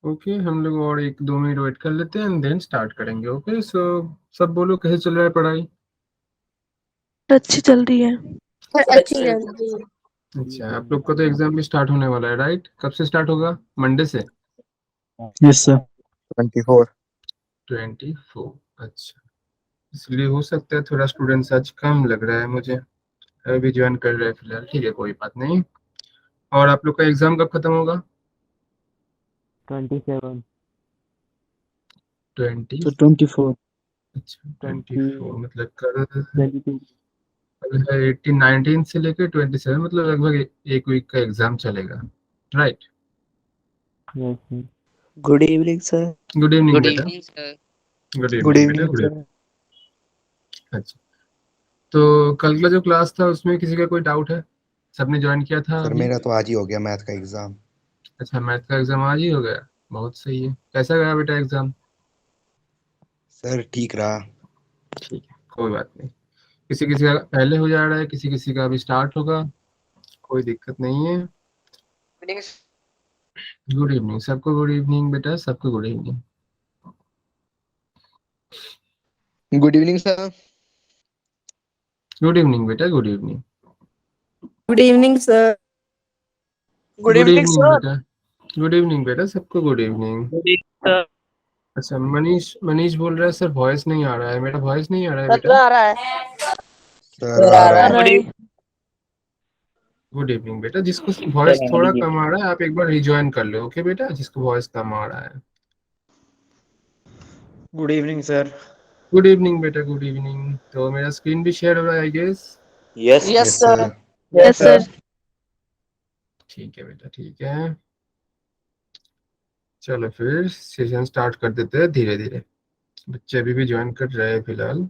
Okay, हम लोग और 1-2 मिनट वेट कर लेते हैं एंड देन स्टार्ट करेंगे। ओके, सो सब बोलो कैसे चल रहा है पढ़ाई? अच्छी चल रही है। अच्छी चल रही है। अच्छा, आप लोग का तो एग्जाम भी स्टार्ट होने वाला है, राइट? कब से स्टार्ट होगा? मंडे से? Yes sir. 24। 24। अच्छा, इसलिए हो सकता है थोड़ा स्टूडेंट्स आज कम लग रहा है मुझे। अभी ज्वाइन कर रहे हैं फिलहाल, ठीक है, कोई बात नहीं। और आप लोग का एग्जाम कब खत्म होगा? 27। 20। तो 24। अच्छा, 24 मतलब कल 22। कल है 18-19 से लेकर 27, मतलब लगभग एक वीक का एग्जाम चलेगा, right? Yes sir. Good evening sir. Good evening good बेटा। Evening sir. Good good evening बेटा, इवनिंग गुड सर। इवनिंग। अच्छा, तो कल का जो क्लास था उसमें किसी का कोई डाउट है? सबने ज्वाइन किया था सर अभी? मेरा तो आज ही हो गया मैथ का एग्जाम। अच्छा, मैथ का एग्जाम आज ही हो गया, बहुत सही है। कैसा गया बेटा एग्जाम? सर ठीक रहा। ठीक है, कोई बात नहीं। किसी किसी का पहले हो जा रहा है, किसी किसी का अभी स्टार्ट होगा, कोई दिक्कत नहीं है। गुड इवनिंग सबको, गुड इवनिंग बेटा, सबको good evening. Good evening sir. Good evening बेटा, good evening. Good evening sir. Good evening बेटा। गुड इवनिंग बेटा, सबको गुड इवनिंग। सर। अच्छा, मनीष मनीष बोल रहा है सर वॉइस नहीं आ रहा है, मेरा वॉइस नहीं आ रहा है बेटा? आ रहा है। सर आ रहा है। गुड इवनिंग बेटा, जिसको वॉइस थोड़ा कम आ रहा है आप एक बार रिज्वाइन कर लो, ओके बेटा, जिसको वॉइस कम आ रहा है। Good evening sir. Good evening बेटा, गुड इवनिंग। तो मेरा स्क्रीन भी शेयर हो रहा है I guess? Yes yes sir. Yes sir. ठीक है बेटा, ठीक है। चलो फिर सेशन स्टार्ट कर देते हैं धीरे धीरे। बच्चे अभी भी ज्वाइन कर रहे हैं फिलहाल।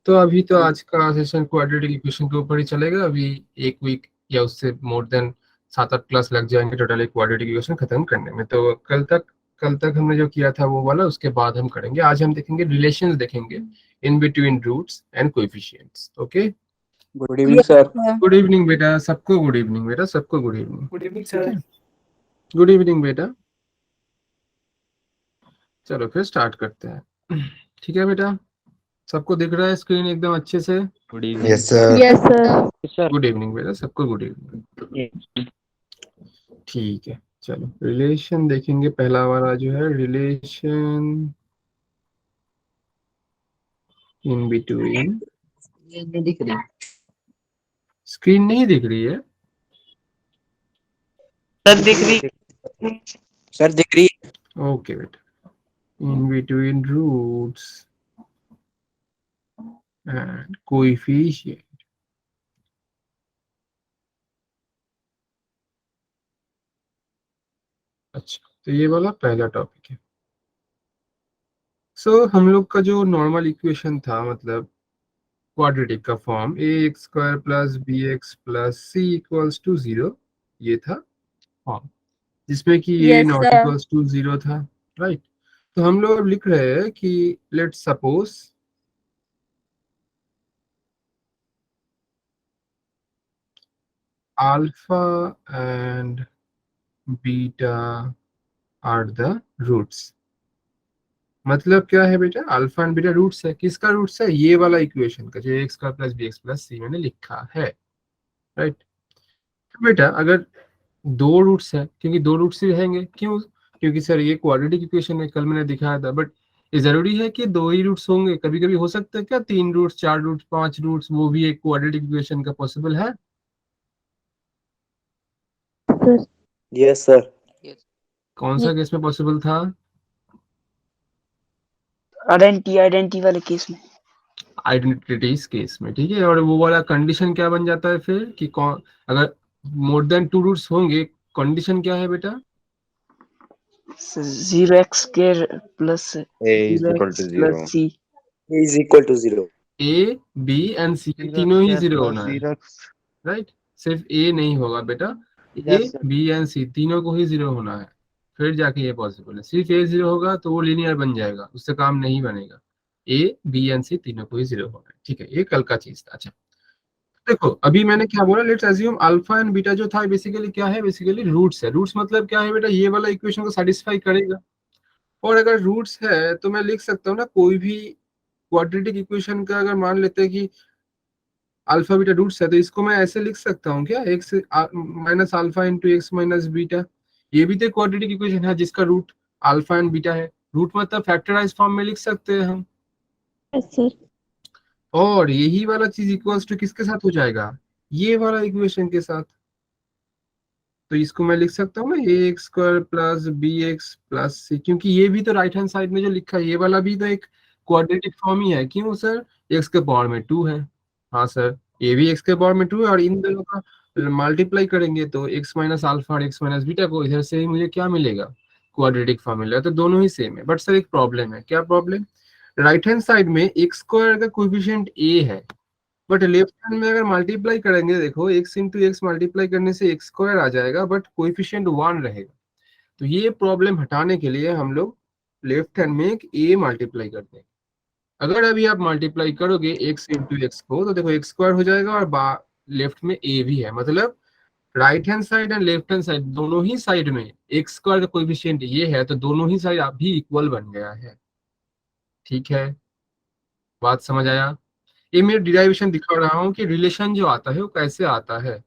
तो अभी तो आज का सेशन क्वाड्रेटिक इक्वेशन के ऊपर ही चलेगा। अभी एक वीक या उससे मोर देन 7-8 क्लास लग जाएंगे टोटल एक क्वाड्रेटिक इक्वेशन खत्म करने में। तो कल तक हमने जो किया था वो वाला उसके बाद हम करेंगे। आज हम देखेंगे रिलेशंस, देखेंगे in between roots and coefficients. Okay, good evening sir. Good evening बेटा, सबको गुड इवनिंग बेटा, सबको good evening. Good evening sir. Good evening बेटा। चलो फिर स्टार्ट करते हैं। ठीक है बेटा, सबको दिख रहा है स्क्रीन एकदम अच्छे से? Good evening. Yes sir. Yes sir. Sir. Good evening बेटा, सबको गुड इवनिंग। ठीक है, चलो रिलेशन देखेंगे। पहला वाला जो है रिलेशन इन बिटवीन। ये नहीं दिख रही। स्क्रीन नहीं दिख रही है? सर दिख रही। सर दिख रही है। ओके बेटा, in between roots and coefficient. अच्छा, तो ये वाला पहला टॉपिक है। सो हम लोग का जो नॉर्मल इक्वेशन था, मतलब क्वाड्रेटिक का form ax² plus bx plus c equals to 0, ये था फॉर्म, जिसमें कि a yes not sir. Equals to 0 था, राइट? तो हम लोग अब लिख रहे हैं कि let's suppose alpha and beta are the roots. मतलब क्या है बेटा? अल्फा एंड बीटा रूट्स है, किसका रूट्स है? ये वाला इक्वेशन का, जो ax² plus bx plus c मैंने लिखा है, राइट? तो बेटा अगर दो रूट्स है, क्योंकि दो रूट्स ही रहेंगे, क्यों? क्योंकि सर ये क्वाड्रेटिक इक्वेशन है, कल मैंने दिखाया था। बट ये जरूरी है कि दो ही रूट्स होंगे? कभी कभी हो सकता है क्या 3 रूट्स, 4 रूट्स, 5 रूट्स, वो भी एक क्वाड्रेटिक इक्वेशन का पॉसिबल है? सर। Yes sir. कौन सा केस में पॉसिबल था? आइडेंटिटी वाले केस में। आइडेंटिटीज केस में, ठीक है। और वो वाला कंडीशन क्या बन जाता है फिर कि कौन, अगर मोर देन 2 रूट्स होंगे, कंडीशन क्या है बेटा? 0x square plus a is equal 0x to plus 0। c। A is equal to 0। A, B and C तीनों ही 0 होना है, राइट? सिर्फ ए नहीं होगा बेटा, ए yes sir. B and C तीनों को ही 0 होना है, फिर जाके ये पॉसिबल है। सिर्फ ए 0 होगा तो वो लीनियर बन जाएगा, उससे काम नहीं बनेगा। ए बी एंड सी तीनों को ही 0 होना है, ठीक है, ये कल का चीज था। अच्छा, देखो अभी मैंने क्या बोला, let's assume alpha and beta जो था बेसिकली क्या है, बेसिकली रूट्स है। रूट्स मतलब क्या है बेटा, ये वाला इक्वेशन को सेटिस्फाई करेगा। और अगर रूट्स है तो मैं लिख सकता हूँ ना, कोई भी क्वाड्रेटिक इक्वेशन का अगर मान लेते हैं कि अल्फा बीटा रूट्स है, तो इसको मैं ऐसे लिख सकता हूँ क्या, x minus alpha into x minus beta. ये भी तो क्वाड्रेटिक इक्वेशन है जिसका रूट अल्फा एंड बीटा है। रूट मतलब फैक्टराइज फॉर्म में लिख सकते हैं हम। Yes sir. और यही वाला चीज इक्वल्स टू किसके साथ हो जाएगा, ये वाला इक्वेशन के साथ। तो इसको मैं लिख सकता हूँ ना, A X square plus B x plus C, क्योंकि ये भी तो राइट हैंड साइड में जो लिखा है ये वाला भी तो एक क्वाड्रेटिक फॉर्म ही है। क्यों सर, एक्स के पावर में 2 है। हाँ सर, ये भी एक्स के पावर में 2 है, और इन दोनों का मल्टीप्लाई करेंगे तो एक्स माइनस अल्फा और एक्स माइनस बीटा को इधर से ही मुझे क्या मिलेगा, क्वाड्रेटिक फॉर्म मिलेगा। तो दोनों ही सेम है। बट सर एक प्रॉब्लम है। क्या प्रॉब्लम, राइट हैंड साइड में एक्स स्क्वायर का कोएफिशिएंट ए है, बट लेफ्ट हैंड में अगर मल्टीप्लाई करेंगे, देखो एक्स इंटू एक्स मल्टीप्लाई करने से एक्स स्क्वायर आ जाएगा, बट कोएफिशिएंट 1 रहेगा। तो ये प्रॉब्लम हटाने के लिए हम लोग लेफ्ट हैंड में एक ए मल्टीप्लाई करते हैं। अगर अभी आप मल्टीप्लाई करोगे एक्स इंटू एक्स को, तो देखो एक्स स्क्वायर हो जाएगा और लेफ्ट में ए भी है। मतलब right hand side and left hand side दोनों ही साइड में एक्स स्क्वायर का कोएफिशिएंट ये है, तो दोनों ही साइड अभी इक्वल बन गया है। ठीक है, बात समझ आया। ये मैं डिराइवेशन दिखा रहा हूँ कि रिलेशन जो आता है वो कैसे आता है।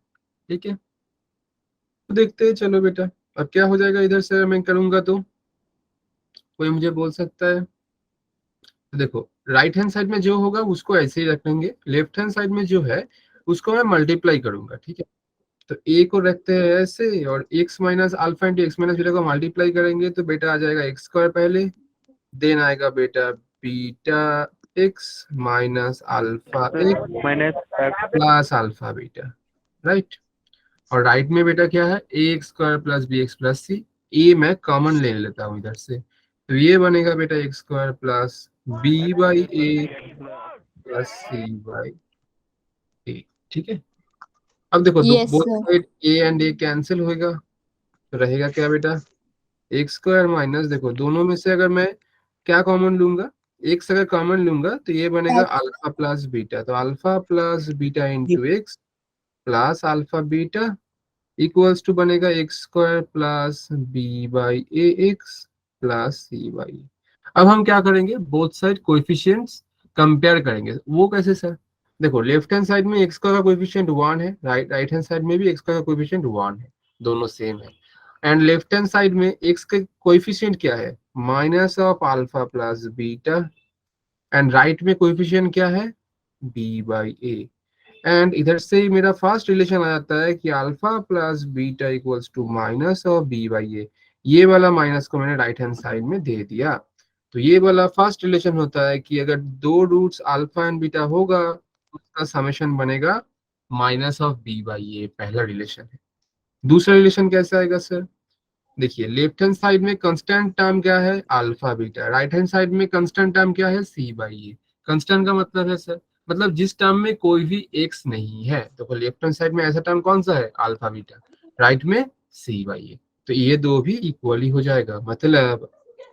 ठीक है, तो देखते हैं। चलो बेटा, अब क्या हो जाएगा इधर से मैं करूंगा तो कोई मुझे बोल सकता है। तो देखो राइट हैंड साइड में जो होगा उसको ऐसे ही रखेंगे, लेफ्ट हैंड साइड में जो है उसको मैं मल्टीप्लाई करूंगा। ठीक है, तो ए को रखते हैं ऐसे, और x minus alpha into x minus beta को मल्टीप्लाई करेंगे तो बेटा आ जाएगा एक्स स्क्वायर पहले, देन आएगा बेटा beta X minus alpha X minus plus alpha beta, right. और राइट में बेटा क्या है, A X square plus B x plus C. A मैं कॉमन ले लेता हूँ इधर से, तो ये बनेगा बेटा X square plus B by A plus C by A. ठीक है, अब देखो yes both sir. Side A and A cancel होएगा, तो रहेगा क्या बेटा, एक्स स्क्वायर माइनस, देखो दोनों में से अगर मैं क्या कॉमन लूंगा, एक्स अगर कॉमन लूंगा तो ये बनेगा अल्फा प्लस बीटा, तो alpha plus beta into X plus alpha beta equals to बनेगा X square plus B by A X plus C by. अब हम क्या करेंगे, बोथ साइड कोएफिशिएंट्स कंपेयर करेंगे। वो कैसे सर, देखो लेफ्ट हैंड साइड में एक्स का कोएफिशिएंट 1 है, राइट हैंड साइड में भी एक्स का कोएफिशिएंट 1 है, दोनों सेम है। एंड लेफ्ट हैंड साइड में एक्स के कोएफिशिएंट क्या है, minus of alpha plus beta, and right में कोएफिशिएंट क्या है, बी बाई ए। एंड इधर से ही मेरा फर्स्ट रिलेशन आ जाता है कि alpha plus beta equals to minus और बी बाई ए। ये वाला माइनस को मैंने राइट हैंड साइड में दे दिया। तो ये वाला फर्स्ट रिलेशन होता है कि अगर दो रूट्स अल्फा एंड बीटा होगा तो उसका समेशन बनेगा माइनस ऑफ बी बाई ए, पहला रिलेशन है। दूसरा रिलेशन कैसे आएगा सर, देखिए लेफ्ट हैंड साइड में कांस्टेंट टर्म क्या है, alpha beta, right hand side में कांस्टेंट टर्म क्या है, सी बाई ए। कांस्टेंट का मतलब है सर, मतलब जिस टर्म में कोई भी एक्स नहीं है, तो लेफ्ट हैंड साइड में ऐसा टर्म कौन सा है, अल्फा बीटा, राइट में सी बाई ए। तो ये दो भी इक्वली हो जाएगा, मतलब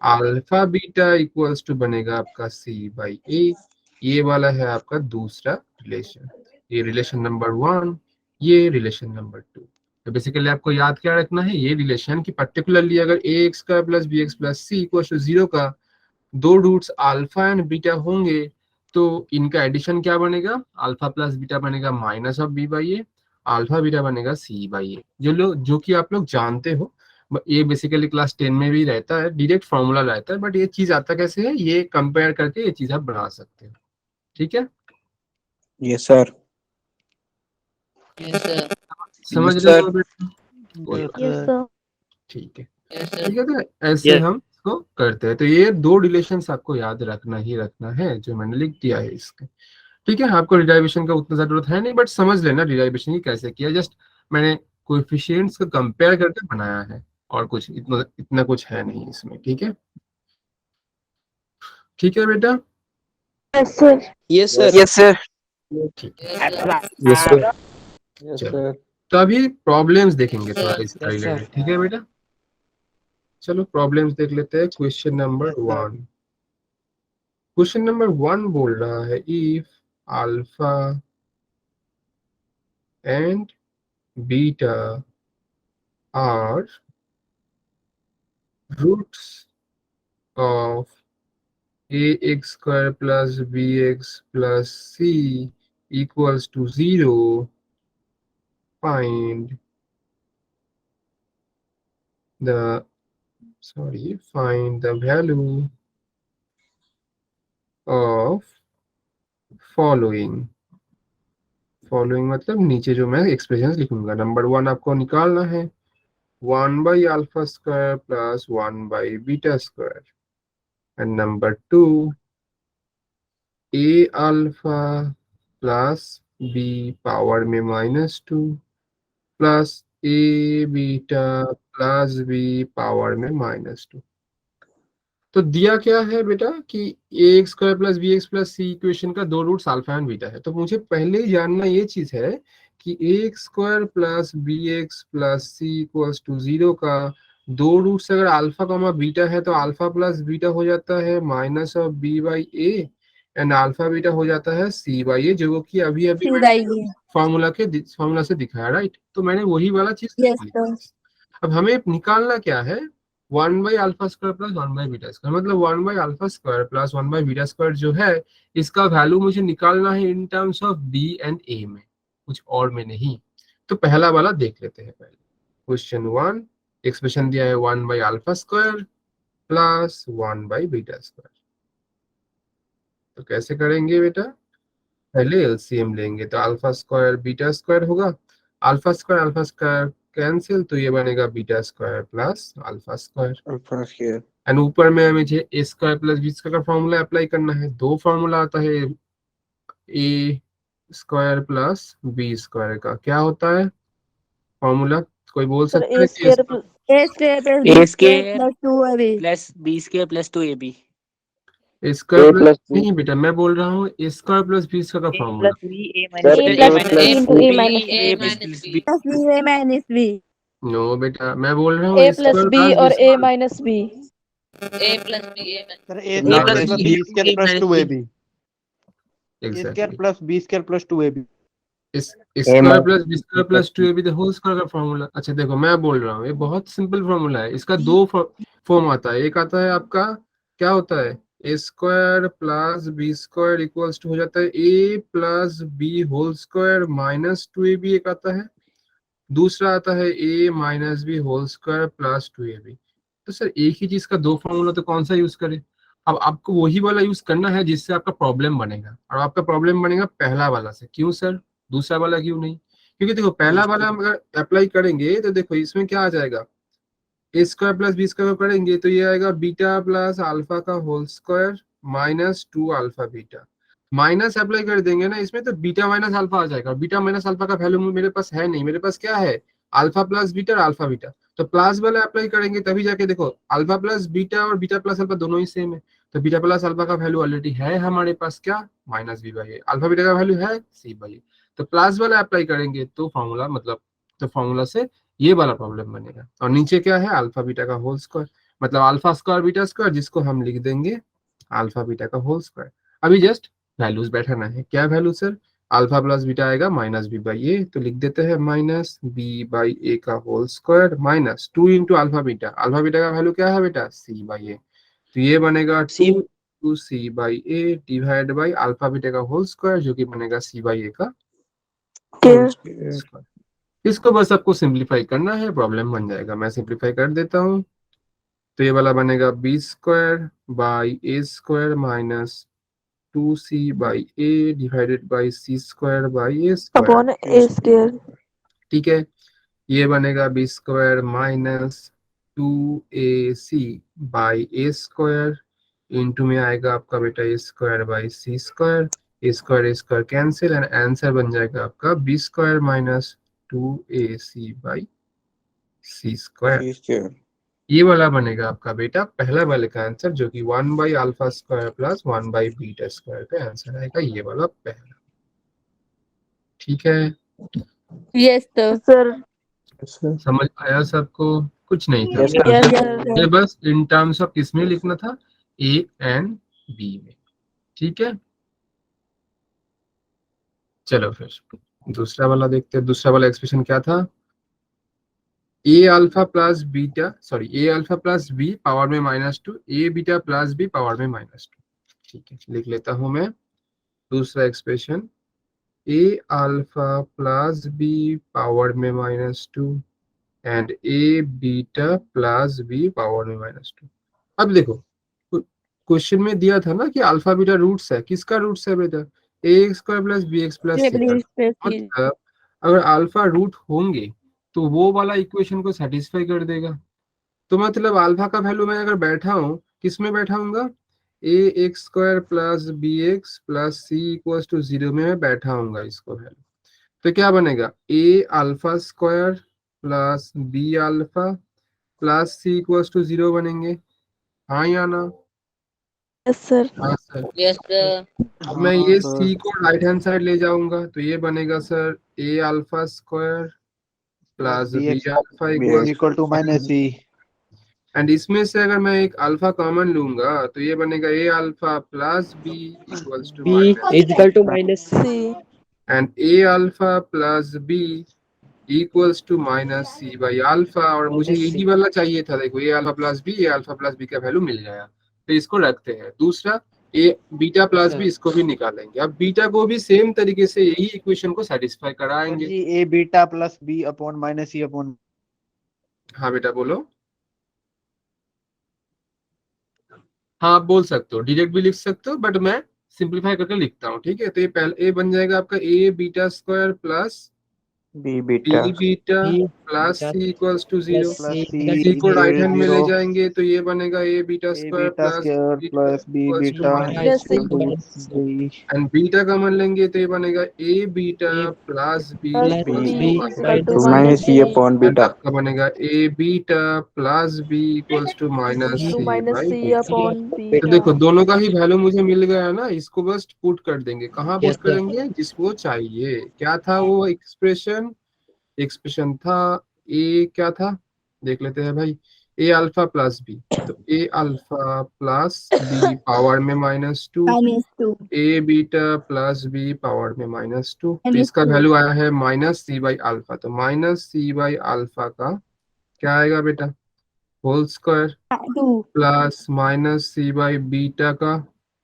अल्फा बीटा इक्वल्स टू बनेगा आपका सी बाई ए। ये वाला है आपका दूसरा रिलेशन, ये रिलेशन नंबर 1, ये रिलेशन नंबर 2। तो बेसिकली आपको याद क्या रखना है, ये रिलेशन की पर्टिकुलरली अगर ए एक्स का plus B x plus C equal to 0 का दो रूट्स अल्फा एंड बीटा होंगे तो इनका एडिशन क्या बनेगा, अल्फा प्लस बीटा बनेगा minus of b by A, alpha beta बनेगा सी बाई ए, जो कि आप लोग जानते हो। ये बेसिकली क्लास 10 में भी रहता है, डायरेक्ट फॉर्मूला रहता है, बट ये चीज आता कैसे है, ये कंपेयर करके ये चीज आप बना सकते हो। ठीक है, यस सर। समझ Yes, रहे sir. हो बेटा, कोई बात नहीं। Yes sir. ठीक है, ठीक है, तो ऐसे हम इसको करते हैं। तो ये दो रिलेशंस आपको याद रखना है जो मैंने लिख दिया है इसके। ठीक है, आपको डिराइवेशन का उतना जरूरत है नहीं, बट समझ लेना डिराइवेशन ही कैसे किया, जस्ट मैंने कोएफिशिएंट्स को कंपेयर करके बनाया है, और कुछ इतना इतना कुछ है नहीं इसमें। ठीक है, ठीक है बेटा, yes sir. Yes, sir. Yes sir. ठीक है, Yes, sir. यस चलो। सर। तो अभी प्रॉब्लम्स देखेंगे थोड़ा इसका Yes, sir. रिलेटेड। ठीक है बेटा, चलो प्रॉब्लम्स देख लेते हैं। क्वेश्चन नंबर 1, क्वेश्चन नंबर 1 बोल रहा है if alpha and beta are roots of ax square plus bx plus c equals to 0, find the value of following मतलब नीचे जो मैं एक्सप्रेशन लिखूंगा। नंबर 1 आपको निकालना है 1 by alpha square plus 1 by beta square, and number 2 a alpha plus b power में -2 plus a beta plus b power में -2। तो दिया क्या है बेटा कि A X square plus B x plus C equation का दो रूट्स अल्फा एंड बीटा है। तो मुझे पहले ही जानना ये चीज है कि A X square plus B x plus C equals to 0 का दो रूट्स अगर अल्फा कॉमा बीटा है तो अल्फा प्लस बीटा हो जाता है minus of b by a, and alpha beta हो जाता है सी बाई ए, जो कि अभी अभी फॉर्मूला से दिखाया, राइट। तो मैंने वही वाला चीज लिख लिया। अब हमें निकालना क्या है 1 by alpha square plus 1 by beta square, मतलब 1 by alpha square plus 1 by beta square जो है इसका वैल्यू मुझे निकालना है in terms of B and A में, कुछ और में नहीं। तो पहला वाला देख लेते हैं पहले। क्वेश्चन 1 एक्सप्रेशन दिया है 1 by alpha square plus 1 by beta square. तो कैसे करेंगे बेटा, पहले एलसीएम लेंगे तो अल्फा स्क्वायर बीटा स्क्वायर होगा, अल्फा स्क्वायर कैंसिल, तो ये बनेगा beta square plus alpha square. And ऊपर में मुझे ए स्क्वायर प्लस बी स्क्वायर का फॉर्मूला अप्लाई करना है। दो फॉर्मूला आता है A square plus B square का, क्या होता है फॉर्मूला, कोई बोल सकता है? A square plus 2ab plus B square plus 2ab। A square plus नहीं बेटा, मैं बोल रहा हूँ a square plus B square का फॉर्मूला। नो बेटा, मैं बोल रहा हूँ a प्लस बी और a minus b. Square plus B square plus 2ab the whole square का फॉर्मूला। अच्छा देखो मैं बोल रहा हूँ ये बहुत सिंपल फॉर्मूला है, इसका दो फॉर्म आता है। एक आता है आपका क्या होता है A square plus B square equals to हो जाता है A plus B whole square minus 2ab, एक आता है। दूसरा आता है ए minus B whole square plus 2ab। तो सर एक ही चीज का दो फॉर्मूला, तो कौन सा यूज करें? अब आपको वही वाला यूज करना है जिससे आपका प्रॉब्लम बनेगा, और आपका प्रॉब्लम बनेगा पहला वाला से। क्यों सर, दूसरा वाला क्यों नहीं? क्योंकि देखो पहला वाला हम अगर अप्लाई करेंगे तो देखो इसमें क्या आ जाएगा, a square plus B square करेंगे तो ये आएगा बीटा प्लस अल्फा का whole square minus 2 alpha beta. Minus apply कर देंगे ना इसमें तो बीटा माइनस अल्फा आ जाएगा। बीटा माइनस अल्फा का वैल्यू मेरे पास है नहीं, मेरे पास क्या है अल्फा प्लस बीटा और अल्फा बीटा। तो प्लस वाला अप्लाई करेंगे तभी जाके देखो अल्फा प्लस बीटा और बीटा प्लस अल्फा दोनों ही सेम है। तो बीटा प्लस अल्फा का वैल्यू ऑलरेडी है हमारे पास क्या minus b by A, alpha beta का वैल्यू है सी बाई ए। तो प्लस वाला अप्लाई करेंगे तो फॉर्मूला मतलब तो फॉर्मूला से ये वाला प्रॉब्लम बनेगा। और नीचे क्या है अल्फा बीटा का होल स्क्वायर, मतलब अल्फा स्क्वायर बीटा स्क्वायर, जिसको हम लिख देंगे अल्फा बीटा का होल स्क्वायर। अभी जस्ट वैल्यूज बैठाना है। क्या value sir, alpha plus beta आएगा माइनस बी बाई ए, तो लिख देते हैं माइनस बी बाई ए का whole square minus 2 into alpha beta का वैल्यू क्या है बेटा सी बाई ए। तो ये बनेगा 2 C by A divide by alpha beta का होल स्क्वायर, जो कि बनेगा सी बाई ए का होल स्क्वायर। इसको बस आपको सिंप्लीफाई करना है, प्रॉब्लम बन जाएगा। मैं सिंप्लीफाई कर देता हूँ। तो ये वाला बनेगा B square by A square minus 2c by A divided by C square by A square upon A square. ठीक है, ये बनेगा B square minus 2ac by A square into में आएगा आपका बेटा A square by C square, A square cancel, and answer बन जाएगा आपका B square minus 2ac by C square. ये वाला बनेगा आपका बेटा पहला वाले का आंसर, जो कि 1 by alpha square plus 1 by beta square का आंसर आएगा, ये वाला पहला। ठीक है, यस सर। समझ आया सबको? कुछ नहीं था, यस ये बस इन टर्म्स ऑफ किसमें लिखना था ए एंड बी में। ठीक है, चलो फिर दूसरा वाला देखते हैं, दूसरा वाला एक्सप्रेशन क्या था, a alpha plus beta, sorry a alpha plus B power में -2, ए बीटा प्लस बी पावर में -2। ठीक है, लिख लेता हूं मैं दूसरा expression, a alpha plus B power में -2 and a beta plus B power में -2। अब देखो क्वेश्चन में दिया था ना कि अल्फा बीटा रूट्स है, किसका रूट्स है बेटा, A square plus B x plus C का। मतलब अगर अल्फा रूट होंगे तो वो वाला इक्वेशन को सेटिस्फाई कर देगा। तो मतलब अल्फा का वैल्यू मैं अगर बैठा हूँ, किस में बैठा हूँगा, A X square plus B x plus C equal to 0 में मैं बैठा हूँगा इसको वैल्यू। तो क्या बनेगा, A alpha square plus B alpha plus C equal to 0 बनेंगे, हाँ या ना। Yes sir. हाँ सर। Yes sir. अब मैं ये सी को राइट हैंड साइड ले जाऊंगा तो ये बनेगा sir a alpha square plus B alpha equal to minus C. And इसमें से अगर मैं एक अल्फा कॉमन लूंगा तो ये बनेगा A alpha plus B equals to B is equal to minus C. C. And A alpha plus B equals to minus C by alpha. और मुझे Minus यही C. वाला चाहिए था, देखो A alpha plus B, A alpha plus B का value मिल गया, तो इसको रखते हैं। दूसरा ए बीटा प्लस बी, इसको भी निकालेंगे। अब बीटा को भी सेम तरीके से यही इक्वेशन को सेटिस्फाई कराएंगे। A beta plus B upon minus C upon. हाँ बेटा बोलो। हाँ आप बोल सकते हो, डायरेक्ट भी लिख सकते हो, बट मैं सिंपलीफाई करके लिखता हूँ। ठीक है, तो ये पहले ए बन जाएगा आपका A beta square plus B B beta B plus beta C equals to 0। plus C C को राइट हैंड में ले 0 जाएंगे तो ये बनेगा A beta square plus B beta Yes, sir. And beta common लेंगे तो ये बनेगा A beta A plus B plus equals B to equal to minus minus C upon and आपका बनेगा A beta plus B equals to minus two C minus by C B. Upon तो beta. देखो दोनों का ही value मुझे मिल गया ना, इसको बस पुट कर देंगे। कहाँ पुट Yes, sir. करेंगे, जिसको चाहिए। क्या था वो एक्सप्रेशन, एक्सप्रेशन था ए, क्या था देख लेते हैं भाई, ए अल्फा प्लस बी, तो A alpha plus B power में -2 ए बीटा प्लस बी पावर में -2। तो इसका वैल्यू आया है माइनस सी बाई अल्फा। तो माइनस सी बाई अल्फा का क्या आएगा बेटा, whole square plus minus C by beta का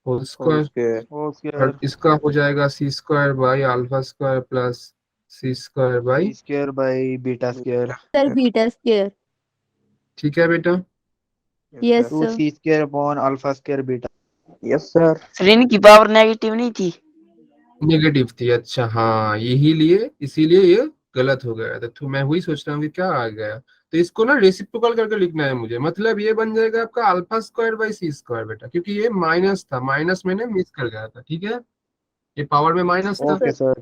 होल स्क्वायर, और इसका हो जाएगा C square by alpha square plus C square by beta square. Sir beta square. ठीक है बेटा। Yes sir. सी square upon alpha square beta. Yes, sir. Sir इनकी power negative नहीं थी। नेगेटिव थी, अच्छा हाँ, यही लिए इसीलिए ये गलत हो गया था। तो मैं वही सोच रहा हूँ कि क्या आ गया। तो इसको ना रेसिप्रोकल करके लिखना है मुझे, मतलब ये बन जाएगा आपका alpha square by C square बेटा, क्योंकि ये माइनस था, माइनस मैंने मिस कर गया था। ठीक है, ये पावर में माइनस था, ओके सर।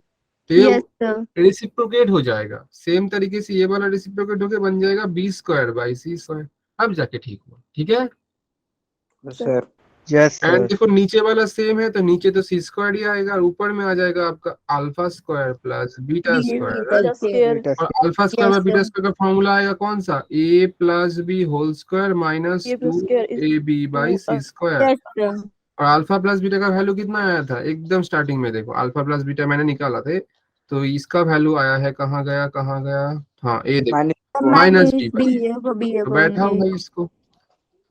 तो ये यस सर। रेसिप्रोकेट हो जाएगा। सेम तरीके से ये वाला रेसिप्रोकेट होके बन जाएगा b square by C square. अब जाके ठीक हुआ। ठीक है, Sir. Yes and sir. देखो नीचे वाला सेम है, तो नीचे तो सी स्क्वायर ही आएगा, और ऊपर में आ जाएगा आपका alpha square plus beta square, right. Square. और alpha square by beta square का फॉर्मूला आएगा कौन सा, A plus B whole square minus A two square is A B by C square. Yes sir. और अल्फा प्लस बीटा का value कितना आया था एकदम स्टार्टिंग में, देखो अल्फा प्लस बीटा मैंने निकाला था, तो इसका वैल्यू आया है, कहाँ गया कहाँ गया, हाँ ए देखो माइनस बी बाई, तो बैठा हूँ भाई इसको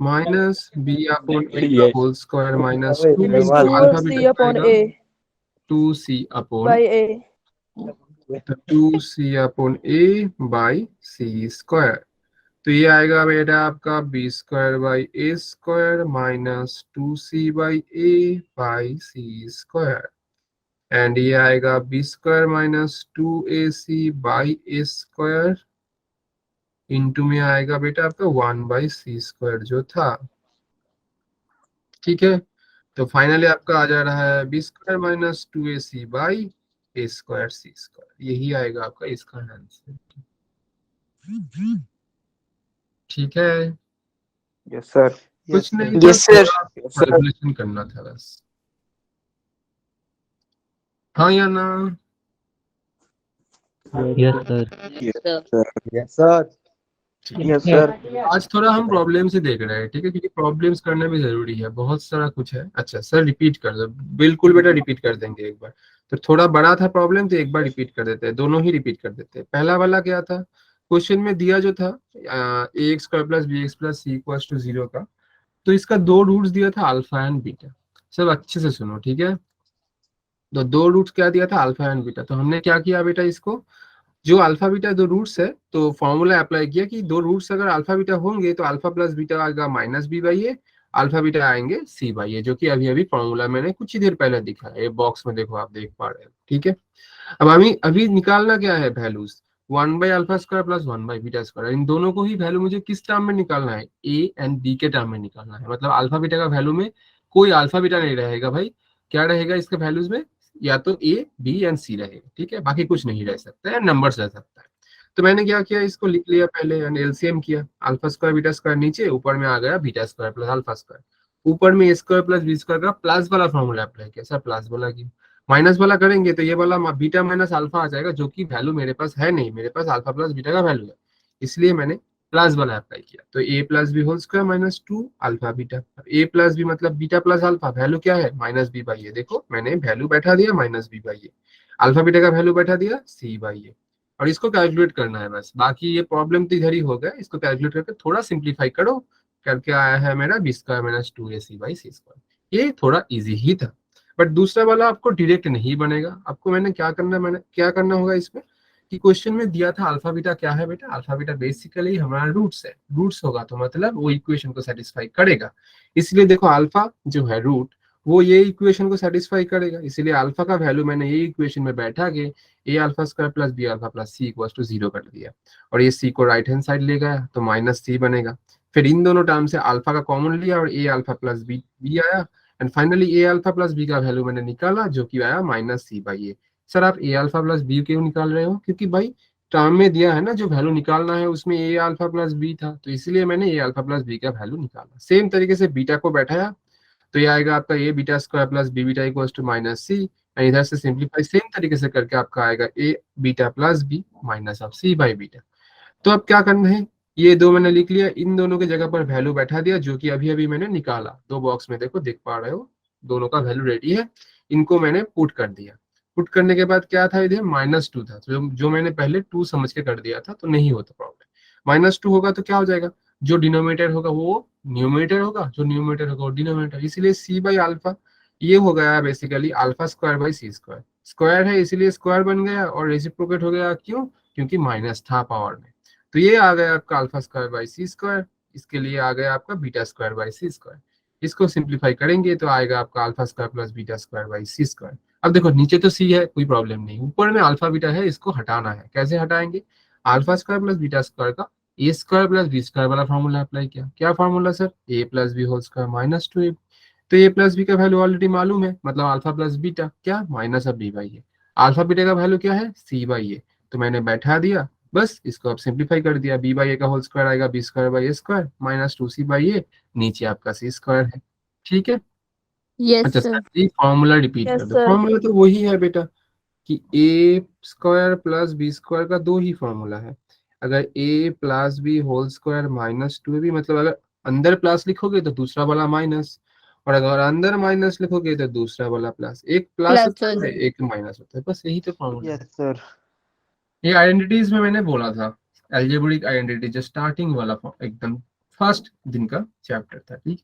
माइनस बी अपॉन ए का whole square minus 2 into alpha c beta upon आएगा a 2c upon, by a. तो 2c upon a by C square. तो ये आएगा बेटा आपका B square by A square minus 2c by a by C square, and ये आएगा B square minus 2ac by A square into में आएगा बेटा आपका 1 बाई सी स्क्वायर जो था। ठीक है, तो फाइनली आपका आ जा रहा है b square minus 2ac by A square c square, यही आएगा आपका इसका आंसर। ठीक है, Yes, sir. कुछ नहीं था, Yes, sir. कैलकुलेशन करना था बस, हाँ या ना। Yes, sir. Yes, sir. Yes sir. Yes sir. आज थोड़ा हम प्रॉब्लम से देख रहे हैं, ठीक है, क्योंकि प्रॉब्लम्स करना भी जरूरी है, बहुत सारा कुछ है। अच्छा सर रिपीट कर दो, बिल्कुल बेटा रिपीट कर देंगे एक बार। तो थोड़ा बड़ा था प्रॉब्लम, तो एक बार रिपीट कर देते हैं, दोनों ही रिपीट कर देते हैं। पहला वाला क्या था, क्वेश्चन में दिया जो था A X square plus B x plus C equal to 0 का, तो इसका दो रूट्स दिया था अल्फा एंड बीटा। सब अच्छे से सुनो, ठीक है। तो दो रूट्स क्या दिया था, अल्फा एंड बीटा। तो हमने क्या किया बेटा, इसको जो अल्फा बीटा दो रूट्स है, तो फॉर्मूला अप्लाई किया कि दो रूट्स अगर अल्फा बीटा होंगे तो अल्फा प्लस बीटा आएगा minus b by A, alpha beta आएंगे सी बाई ए, जो कि अभी अभी फॉर्मूला मैंने कुछ ही देर पहले दिखा है, ये बॉक्स में देखो आप देख पा रहे हो, ठीक है। अब अभी अभी निकालना क्या है वैल्यूज, 1/अल्फा स्क्वायर प्लस 1/बीटा स्क्वायर, इन दोनों को ही वैल्यू मुझे किस टर्म में निकालना है, ए एंड बी के टर्म में निकालना है। मतलब अल्फा बीटा का वैल्यू में कोई अल्फा बीटा नहीं रहेगा भाई, क्या रहेगा इसके वैल्यूज में, या तो ए बी एंड सी रहेगा, ठीक है, बाकी कुछ नहीं रह सकता है, नंबर्स रह सकता है। तो मैंने क्या किया, इसको लिख लिया पहले एंड एलसीएम किया, अल्फा स्क्वायर बीटा स्क्वायर नीचे, ऊपर में आ गया beta square plus alpha square, ऊपर में ए स्क्वायर प्लस बी स्क्वायर का प्लस वाला फॉर्मूला अप्लाई किया। सर प्लस वाला की माइनस वाला करेंगे तो ये वाला बीटा माइनस अल्फा आ जाएगा, जो कि वैल्यू मेरे पास है नहीं, मेरे पास अल्फा प्लस बीटा का वैल्यू है, इसलिए मैंने प्लस वाला अप्लाई किया। तो A plus B whole square minus 2 alpha beta, A plus B मतलब बीटा प्लस अल्फा, वैल्यू क्या है माइनस बी बाई ए, देखो मैंने वैल्यू बैठा दिया minus b by A, alpha beta का वैल्यू बैठा दिया सी बाई ए, और इसको कैलकुलेट करना है बस। बाकी ये प्रॉब्लम तो इधर ही हो गया, इसको कैलकुलेट करके थोड़ा सिंप्लीफाई करो, करके आया है मेरा b square minus 2ac by C square. ये थोड़ा इजी ही था, बट दूसरा वाला आपको डायरेक्ट नहीं बनेगा। आपको मैंने क्या करना होगा इसमें, कि क्वेश्चन में दिया था अल्फा बीटा क्या है बेटा, अल्फा बीटा बेसिकली हमारा रूट्स है, रूट्स होगा तो मतलब वो इक्वेशन को सेटिस्फाई करेगा। इसलिए देखो अल्फा जो है रूट, वो ये इक्वेशन को सेटिस्फाई करेगा, इसीलिए अल्फा का वैल्यू मैंने ये इक्वेशन में बैठा के A alpha square plus B alpha plus C equal to 0 कर दिया, और ये सी को राइट हैंड साइड ले गया तो माइनस सी बनेगा। फिर इन दोनों टर्म से अल्फा का कॉमन लिया और ए अल्फा प्लस बी आया, and finally a alpha plus B का वैल्यू मैंने निकाला, जो कि आया minus C by a. Sir आप ए अल्फा प्लस बी क्यों निकाल रहे हो, क्योंकि भाई टर्म में दिया है ना, जो वैल्यू निकालना है उसमें ए अल्फा प्लस बी था, तो इसलिए मैंने ए अल्फा प्लस बी का वैल्यू निकाला। सेम तरीके से बीटा को बैठाया, तो ये आएगा आपका A beta square plus B beta equal to minus C, and इधर से सिंप्लीफाई सेम तरीके से करके आपका आएगा A beta plus B minus of C by beta. तो अब क्या करना है, ये दो मैंने लिख लिया, इन दोनों के जगह पर वैल्यू बैठा दिया, जो कि अभी अभी मैंने निकाला, दो बॉक्स में देखो देख पा रहे हो, दोनों का वैल्यू रेडी है, इनको मैंने पुट कर दिया। पुट करने के बाद क्या था, इधर -2 था, तो जो मैंने पहले 2 समझ के कर दिया था, तो नहीं होता प्रॉब्लम। -2 होगा तो क्या हो जाएगा, जो डिनोमिनेटर होगा वो न्यूमरेटर होगा, जो न्यूमरेटर होगा वो डिनोमिनेटर, इसीलिए सी बाई अल्फा ये हो गया basically alpha square by C square, square है इसीलिए स्क्वायर बन गया, और रेसिप्रोकेट हो गया क्यों, क्योंकि माइनस था पावर में। तो ये आ गया आपका alpha square by C square, इसके लिए आ गया आपका beta square by C square. इसको सिंप्लीफाई करेंगे तो आएगा आपका alpha square plus beta square by C square. अब देखो नीचे तो सी है कोई प्रॉब्लम नहीं, ऊपर में अल्फा बीटा है, इसको हटाना है, कैसे हटाएंगे, alpha square plus beta square का A square plus B square वाला फॉर्मूला अप्लाई किया। क्या formula sir, A plus B whole square minus 2a। तो ए प्लस बी का वैल्यू ऑलरेडी मालूम है, मतलब अल्फा प्लस बीटा क्या माइनस अब B by A, alpha beta का वैल्यू क्या है सी बाई ए, तो मैंने बैठा दिया, बस इसको अब सिंप्लीफाई कर दिया, बी बाई ए का होल स्क्वायर आएगा B square by A square minus 2c by A, नीचे आपका सी स्क्वायर है, ठीक है। Yes, अच्छा sir. Sir ji formula repeat कर Yes, दो, sir. फॉर्मूला तो वही है बेटा कि A square plus B square का दो ही फॉर्मूला है। अगर A plus B whole square minus 2 भी, मतलब अगर अंदर प्लस लिखोगे तो दूसरा वाला माइनस, और अगर अंदर माइनस लिखोगे तो दूसरा वाला प्लस, एक प्लस Plus, होता sir. है एक माइनस होता है, बस यही तो फॉर्मूला है। Yes sir. ये आइडेंटिटीज में मैंने बोला था, एल्जेब्रिक आइडेंटिटी जो स्टार्टिंग वाला एकदम फर्स्ट दिन का चैप्टर था, ठीक।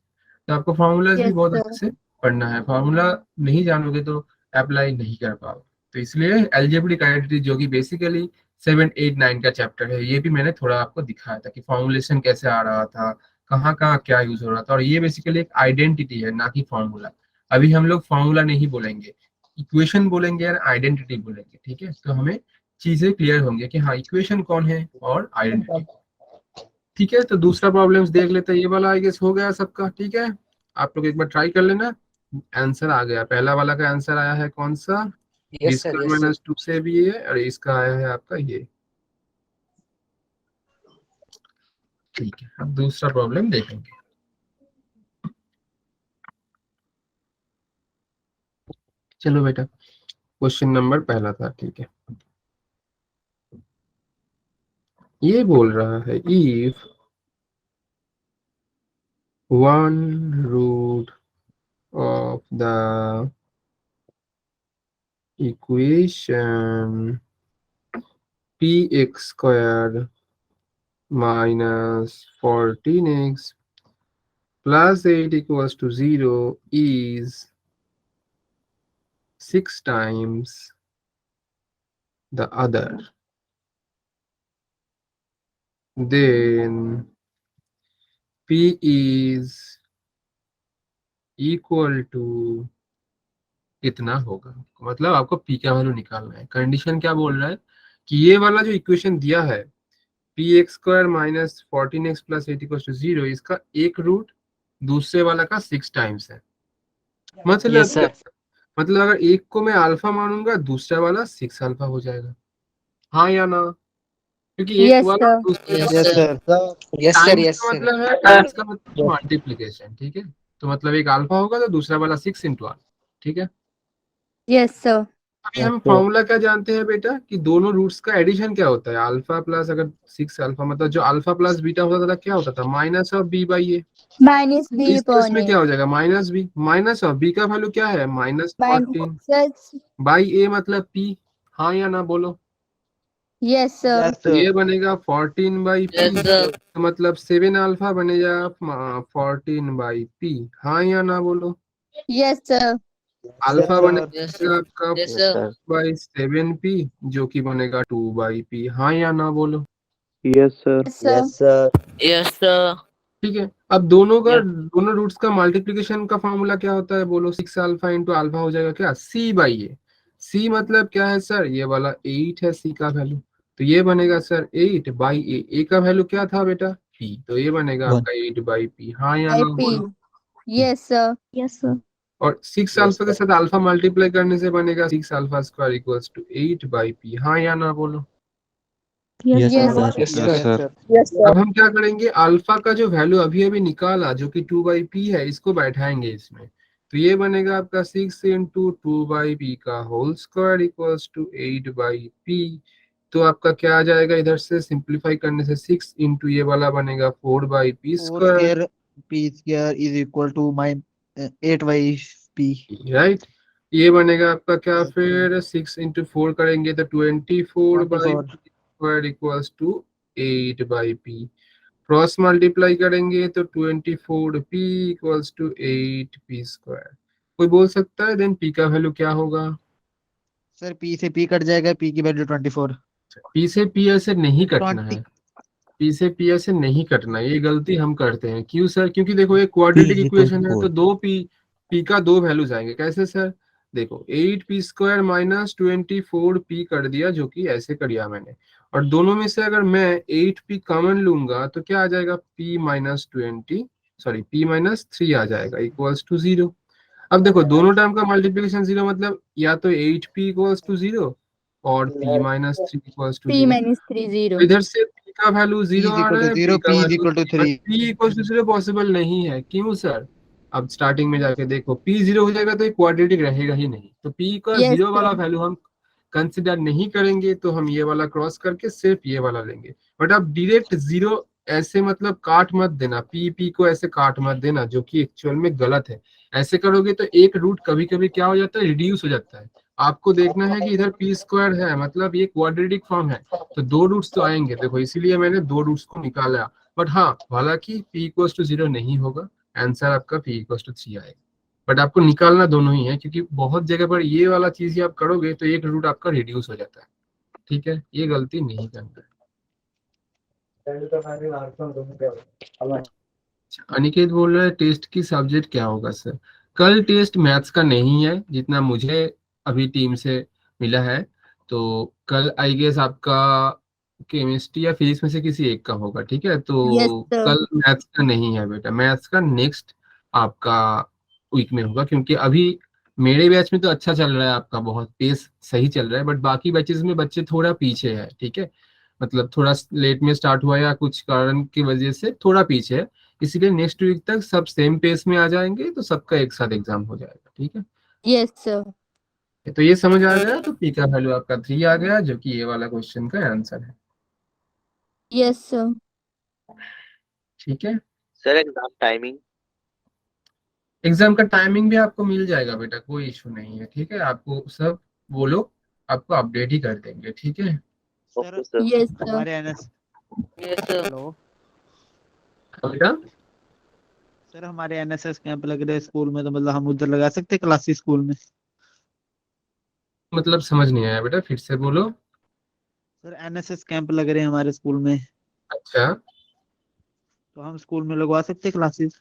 तो आपको फॉर्मूलाज भी Yes, बहुत sir. अच्छे से पढ़ना है, फॉर्मूला नहीं जानोगे तो अप्लाई नहीं कर पाओगे। तो इसलिए एल्जेब्रिक आइडेंटिटी जो कि बेसिकली 7, 8, 9 का चैप्टर है, ये भी मैंने थोड़ा आपको दिखाया था कि फॉर्मुलेशन कैसे आ रहा था, कहाँ कहाँ क्या यूज हो रहा था, और ये बेसिकली एक आइडेंटिटी है ना कि फॉर्मूला। अभी हम लोग फॉर्मूला नहीं बोलेंगे, इक्वेशन बोलेंगे या आइडेंटिटी बोलेंगे, ठीक है। तो हमें चीजें क्लियर होंगे कि हाँ इक्वेशन कौन है और आइडेंटिटी, ठीक है। तो दूसरा प्रॉब्लम्स देख लेते हैं, ये वाला आई गेस हो गया सबका, ठीक है। आप लोग एक बार ट्राई कर लेना, आंसर आ गया, पहला वाला का आंसर आया है कौन सा, b yes sir square yes sir. Minus 2 से भी है, और इसका आया है आपका ये, ठीक है। अब दूसरा प्रॉब्लम देखेंगे, चलो बेटा क्वेश्चन नंबर पहला था, ठीक है। ये बोल रहा है if 1 root of the equation px square minus 14x plus 8 equals to 0 is 6 times the other, then p is equal to कितना होगा। मतलब आपको p का वैल्यू निकालना है। कंडीशन क्या बोल रहा है कि ये वाला जो इक्वेशन दिया है p x square minus 14x plus 8 equal to 0, इसका एक रूट दूसरे वाला का 6 टाइम्स है। मतलब Yes, sir. मतलब अगर एक को मैं अल्फा मानूंगा दूसरा वाला 6 अल्फा हो जाएगा, हाँ या ना? क्योंकि एक Yes, वाला sir. दूसरे Yes, वाला Yes, sir. sir. Yes, sir. Times Yes, का sir. मतलब है, टाइम्स का मतलब मल्टीप्लीकेशन, ठीक है। तो मतलब एक अल्फा होगा तो दूसरा वाला 6 इंटू आर, ठीक है। Yes, sir. अभी हम फॉर्मूला क्या जानते हैं बेटा कि दोनों रूट्स का एडिशन क्या होता है, अल्फा प्लस अगर 6 अल्फा मतलब जो अल्फा प्लस बीटा होता था क्या होता था, minus of b by a. Minus B इस केस upon में A. क्या हो जाएगा, minus b, minus of b का वैल्यू क्या है minus Minus 14 sir. By a मतलब पी, हाँ या ना बोलो। Yes, sir. Yes, तो ये sir. बनेगा 14 बाई पी, Yes, sir. तो मतलब 7 अल्फा बनेगा 14 बाई पी, हाँ या ना बोलो। Yes, sir. अल्फा Yes, बनेगा Yes, sir. आपका Yes, Yes, sir. sir. By 7 P जो कि बनेगा 2 बाई पी, हाँ या ना बोलो। Yes, sir. Yes, sir. Yes, sir. Yes, sir. ठीक है। अब दोनों का Yes. दोनों रूट्स का मल्टीप्लिकेशन का फॉर्मूला क्या होता है बोलो, 6 अल्फा इंटू अल्फा हो जाएगा क्या, सी बाई ए। सी मतलब क्या है सर, ये वाला 8 है सी का वैल्यू, तो ये बनेगा सर 8 बाई ए। ए का वैल्यू क्या था बेटा, पी, तो ये बनेगा One. आपका 8 बाई पी, हाँ या I ना P. बोलो। Yes, sir. Yes, sir. और 6 Yes, अल्फा के sir. साथ अल्फा मल्टीप्लाई करने से बनेगा 6 alpha square equals to 8 by p, हाँ या ना बोलो। Yes, Yes, sir. sir. Yes, Yes, sir. sir. Yes, sir. अब हम क्या करेंगे, अल्फा का जो वैल्यू अभी अभी निकाला जो कि 2 बाई पी है, इसको बैठाएंगे इसमें, तो ये बनेगा आपका 6 इंटू 2 बाई पी का whole square equals to 8 by p. तो आपका क्या आ जाएगा, इधर से सिंप्लीफाई करने से 6 इंटू ये वाला बनेगा 4 by P 4 square, square P square is equal to 8 by P. Right. ये बनेगा आपका क्या, फिर 6 इंटू 4 करेंगे तो 24 by 24. P square equals to 8 by p. Cross multiply करेंगे तो 24 p equals to 8 p square. कोई बोल सकता है देन पी का वैल्यू क्या होगा। Sir, P से P कट जाएगा, P की वैल्यू 24. पी से पी ऐसे नहीं कटना 20. है, पी से पी ऐसे नहीं कटना है, ये गलती हम करते हैं। क्यों सर, क्योंकि देखो एक P quadratic is equal to equation है 4. तो दो पी, पी का दो वैल्यूज आएंगे, कैसे सर, देखो 8 पी स्क्वायर माइनस 24 पी कर दिया जो कि ऐसे कर दिया मैंने, और दोनों में से अगर मैं 8 पी कॉमन लूंगा तो क्या आ जाएगा, P minus 20 sorry P minus 3 आ जाएगा इक्वल्स टू 0। अब देखो दोनों टर्म का मल्टीप्लिकेशन 0 मतलब या तो 8 पी इक्वल्स टू 0 और p minus 3 equals to P 0। minus 3 0. इधर से p का वैल्यू P 0 is आ equal रहा to है, p 0, का P is वैल्यू equal to 3. p equal to 0 possible नहीं है। क्यों सर, अब स्टार्टिंग में जाके देखो p 0 हो जाएगा तो ये क्वाड्रेटिक रहेगा ही नहीं, तो p का Yes, 0 वाला sir. वैल्यू हम कंसिडर नहीं करेंगे, तो हम ये वाला क्रॉस करके सिर्फ ये वाला लेंगे। बट आप डायरेक्ट 0 ऐसे मतलब काट मत देना, p को ऐसे काट मत देना जो कि एक्चुअल में गलत है। ऐसे करोगे तो एक रूट कभी कभी क्या हो जाता है, रिड्यूस हो जाता है। आपको देखना है कि इधर पी स्क्वायर है मतलब ये क्वाड्रेटिक फॉर्म है, तो दो रूट्स तो आएंगे, देखो इसीलिए मैंने दो रूट्स को निकाला। बट हाँ, हालांकि p इक्वल्स टू 0 नहीं होगा, आंसर आपका p इक्वल्स टू 3 आएगा। बट आपको निकालना दोनों ही है, क्योंकि बहुत जगह पर ये वाला चीज ही आप करोगे तो एक रूट आपका रिड्यूस हो जाता है, ठीक है, ये गलती नहीं करना है। अनिकेत बोल रहा है टेस्ट की सब्जेक्ट क्या होगा सर, कल टेस्ट मैथ्स का नहीं है जितना मुझे अभी टीम से मिला है, तो कल आई गेस आपका केमिस्ट्री या फिजिक्स में से किसी एक का होगा, ठीक है। Yes, तो sir. कल मैथ्स का नहीं है बेटा, मैथ्स का नेक्स्ट आपका वीक में होगा, क्योंकि अभी मेरे बैच में तो अच्छा चल रहा है, आपका बहुत पेस सही चल रहा है, बट बाकी बैचेस में बच्चे थोड़ा पीछे है, ठीक है। मतलब थोड़ा लेट में स्टार्ट हुआ या कुछ कारण की वजह से थोड़ा पीछे है, इसीलिए नेक्स्ट वीक तक सब सेम पेस में आ जाएंगे तो सबका एक साथ एग्जाम हो जाएगा, ठीक है। Yes, sir. तो ये समझ आ गया, तो पी का वैल्यू आपका 3 आ गया जो कि ये वाला क्वेश्चन का आंसर है। Yes, sir. ठीक है, सर एग्जाम टाइमिंग। एग्जाम का टाइमिंग भी आपको मिल जाएगा बेटा, कोई इशू नहीं है। ठीक है, आपको सब वो लोग आपको अपडेट ही कर देंगे। ठीक है sir okay sir. Yes, sir. हमारे एनएस हेलो बेटा। सर, हमारे एनएसएस कैंप लग रहे हैं स्कूल में, तो मतलब हम उधर लगा सकते हैं क्लासेस स्कूल में? मतलब समझ नहीं आया बेटा, फिर से बोलो। सर, एनएसएस कैंप लग रहे हैं हमारे स्कूल में, अच्छा, तो हम स्कूल में लगवा सकते हैं क्लासेस?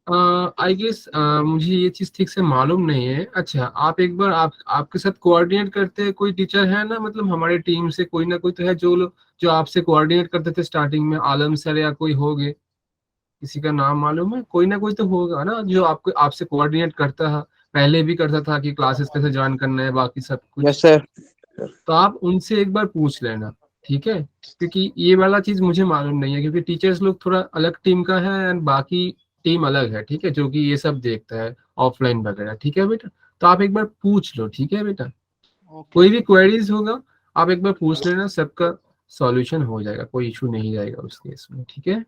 आई गेस मुझे ये चीज ठीक से मालूम नहीं है। अच्छा, आप एक बार आपके साथ कोऑर्डिनेट करते हैं कोई टीचर है ना, मतलब हमारे टीम से कोई ना कोई तो है जो आपसे कोऑर्डिनेट करते थे स्टार्टिंग में, आलम सर या कोई होगे, किसी का नाम मालूम है? कोई ना कोई तो होगा ना जो आपको आपसे कोऑर्डिनेट करता है, पहले भी करता था कि क्लासेस कैसे ज्वाइन करना है, बाकी सब कुछ। Yes sir. तो आप उनसे एक बार पूछ लेना, ठीक है? क्योंकि ये वाला चीज मुझे मालूम नहीं है, क्योंकि टीचर्स लोग थोड़ा अलग टीम का है एंड बाकी टीम अलग है। ठीक है, जो कि ये सब देखता है ऑफलाइन वगैरह। ठीक है बेटा, तो आप एक बार पूछ लो। ठीक है बेटा, ओके कोई भी क्वेरीज होगा आप एक बार पूछ लेना, सबका सॉल्यूशन हो जाएगा, कोई इशू नहीं जाएगा उस केस में। ठीक है,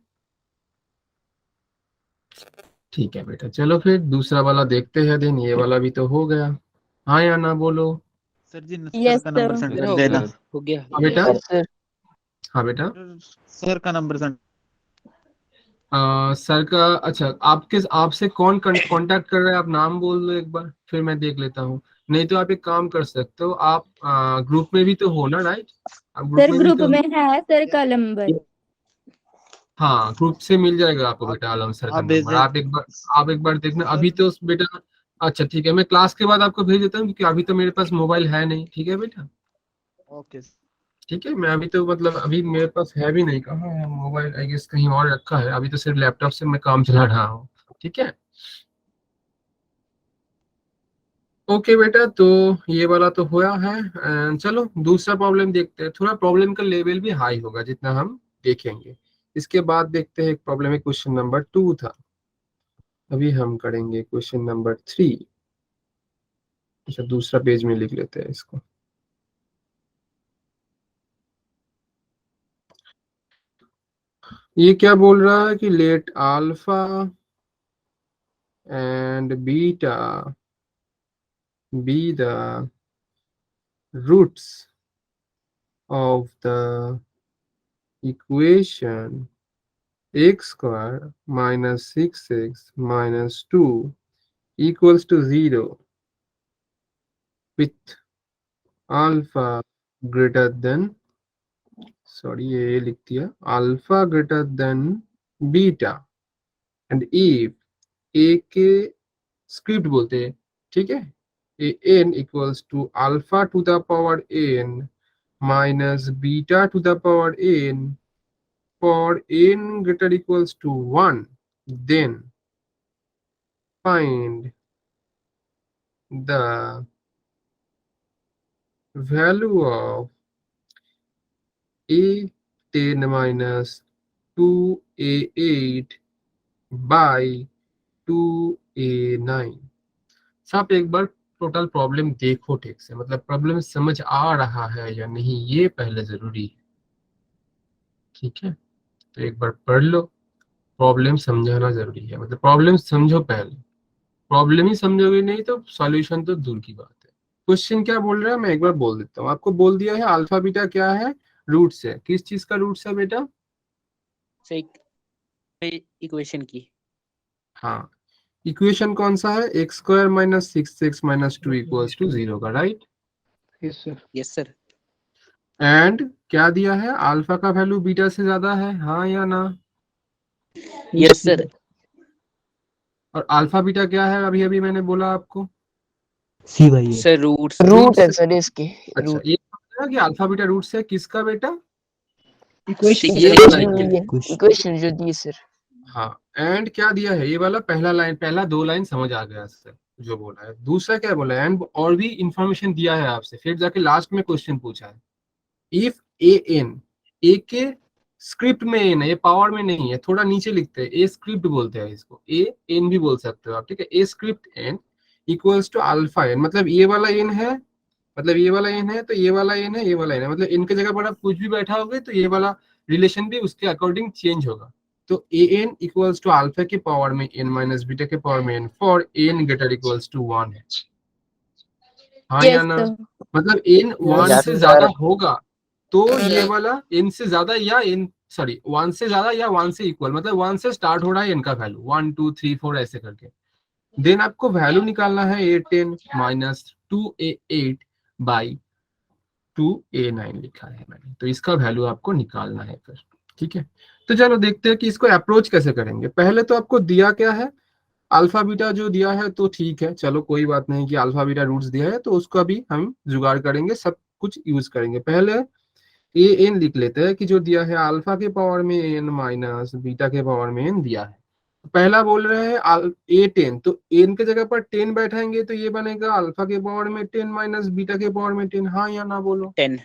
ठीक है बेटा, चलो फिर दूसरा वाला देखते हैं। दिन ये वाला भी तो हो गया, हाँ या ना बोलो। सर जी, Yes, सर का नंबर sir. सेंड सर कर हो देना। गया हो गया। हाँ बेटा, यस सर। हाँ बेटा। सर का नंबर सेंड। सर का, अच्छा आपसे कौन कांटेक्ट कर रहा है, आप नाम बोल दो एक बार, फिर मैं देख लेता हूँ। नहीं तो आप एक काम कर सकते हो, आप ग्रुप में भी तो हो ना, राइट? आप ग्रुप सर में भी ग्रुप तो में हो। है सर का नंबर। हाँ, ग्रुप से मिल जाएगा आपको बेटा आलम सर का आप भेज नंबर। दे आप एक बार देखना सर। अभी तो बेटा। अच्छा ठीक है, मैं क्लास के बाद आपको भेज देता हूँ, क्योंकि अभी तो मेरे पास मोबाइल है नहीं। ठीक है बेटा, ओके ठीक है, मैं अभी तो मतलब अभी मेरे पास है भी नहीं, कहाँ है मोबाइल, आई गेस कहीं और रखा है। अभी तो सिर्फ लैपटॉप से मैं काम चला रहा हूँ। ठीक है, ओके बेटा, तो ये वाला तो हुआ है। चलो दूसरा प्रॉब्लम देखते हैं। थोड़ा प्रॉब्लम का लेवल भी हाई होगा जितना हम देखेंगे। इसके बाद देखते हैं एक प्रॉब्लम है, क्वेश्चन नंबर 2 था। अभी हम करेंगे क्वेश्चन नंबर 3। अच्छा, दूसरा पेज में लिख लेते हैं इसको। ये क्या बोल रहा है कि let alpha and beta be the roots of the equation x square minus 6x minus 2 equals to 0 with alpha greater than, sorry ये लिख दिया, alpha greater than beta and if a के स्क्रिप्ट बोलते हैं, ठीक है, n equals to alpha to the power n minus beta to the power n for n greater equals to 1, then find the value of a10 minus 2a8 by 2a9। सब एक बार total problem देखो ठीक से, मतलब problem समझ आ रहा है या नहीं ये पहले जरूरी है। ठीक है, तो एक बार पढ़ लो, प्रॉब्लम समझाना जरूरी है, मतलब प्रॉब्लम समझो पहले। प्रॉब्लम ही समझोगे नहीं तो सॉल्यूशन तो दूर की बात है। क्वेश्चन क्या बोल रहा है मैं एक बार बोल देता हूँ। आपको बोल दिया है अल्फा बीटा क्या है, रूट्स है। किस चीज का रूट्स है बेटा? इक्वेशन की। हाँ, इक्वेशन कौन सा है? X square minus 6x minus 2 equals to 0 का, right? Yes sir. Yes sir. And क्या दिया है, अल्फा का वैल्यू बीटा से ज्यादा है, हाँ या ना? Yes sir. और अल्फा बीटा क्या है, अभी अभी मैंने बोला आपको। सी भाई है। सर रूट्स रूट है सर इसके। अच्छा, रूट ये समझना कि अल्फा बीटा रूट्स है किसका बेटा? इक्वेशन ये वाला equation। कुछ इक्वेशन जो दी सर। हाँ, एंड क्या दिया है, ये वाला पहला लाइन, पहला दो लाइन समझ आ गया सर जो बोला है। दूसरा क्या बोला है, एंड और भी इंफॉर्मेशन दिया है आपसे, फिर जाके लास्ट में क्वेश्चन पूछा है। इफ ए एन, ए के स्क्रिप्ट में एन है, ये पावर में नहीं है, थोड़ा नीचे लिखते हैं, ए स्क्रिप्ट बोलते हैं इसको, ए एन भी बोल सकते हो आप, ठीक है। A script n equals to alpha n, मतलब ये वाला एन है, मतलब ये वाला एन है तो ये वाला एन है, ये वाला एन है, मतलब इनके जगह पर आप कुछ भी बैठा होगे तो ये वाला रिलेशन भी उसके अकॉर्डिंग चेंज होगा। तो a N equals to alpha के पावर में एन माइनस बीटा के पावर में n for n greater equals to 1 है। हाँ या Yes, ना? sir. मतलब एन 1 Yes, से sir. ज्यादा होगा तो ये वाला एन से ज्यादा या एन सॉरी 1 से ज्यादा या 1 से इक्वल, मतलब 1 से स्टार्ट हो रहा है एन का वैल्यू 1 2 3 4 ऐसे करके। देन आपको वैल्यू निकालना है A10 minus 2A8 by 2A9 लिखा है मैंने, तो इसका वैल्यू आपको निकालना है फिर। ठीक है, तो चलो देखते हैं कि इसको अप्रोच कैसे करेंगे। पहले तो आपको दिया क्या है, अल्फा बीटा जो दिया है तो ठीक है, चलो कोई बात नहीं कि अल्फा बीटा रूट्स दिया है तो उसका भी हम जुगाड़ करेंगे, सब कुछ यूज करेंगे। पहले ए एन लिख लेते हैं कि जो दिया है अल्फा के पावर में एन माइनस बीटा के पावर में एन दिया है। पहला बोल रहे हैं A10, तो एन के जगह पर 10 बैठाएंगे तो ये बनेगा अल्फा के पावर में 10 माइनस बीटा के पावर में 10। हाँ या ना बोलो? 10।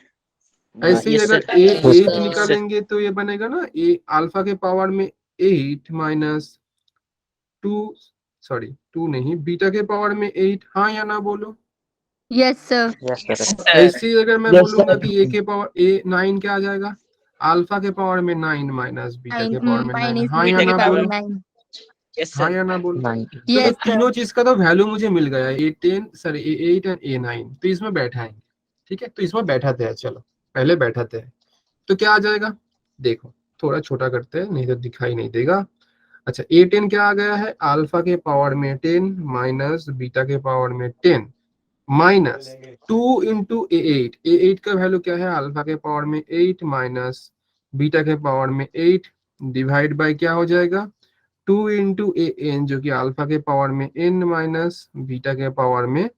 ऐसे ही yes, अगर sir. A8 Yes, निकालेंगे तो ये बनेगा ना ए अल्फा के पावर में 8 माइनस 2 सॉरी 2 नहीं बीटा के पावर में 8। हाँ या ना बोलो? Yes, sir. Yes, sir. sir. ऐसे ही अगर मैं Yes, बोलूंगा sir. कि ए के पावर ए 9 क्या आ जाएगा, अल्फा के पावर में 9 माइनस बीटा के पावर में 9। Mine is हाँ या beta ना के power बोलो? 9. yes, हाँ sir. या ना बोलो? 9. तो Yes, sir. तीनों चीज का तो वैल्यू मुझे मिल गया है, A10 sorry A8 and A9, तो इसमें बैठाएंगे। ठीक है, तो इसमें बैठाते हैं, चलो पहले बैठाते हैं तो क्या आ जाएगा, देखो थोड़ा छोटा करते हैं नहीं तो दिखाई नहीं देगा। अच्छा A10 क्या आ गया है, अल्फा के पावर में 10 माइनस बीटा के पावर में 10 माइनस 2 इंटू A8। A8 का वैल्यू क्या है, अल्फा के पावर में 8 माइनस बीटा के पावर में 8 डिवाइड बाय क्या हो जाएगा 2 इंटू ए एन जो कि अल्फा के पावर में n माइनस बीटा के पावर में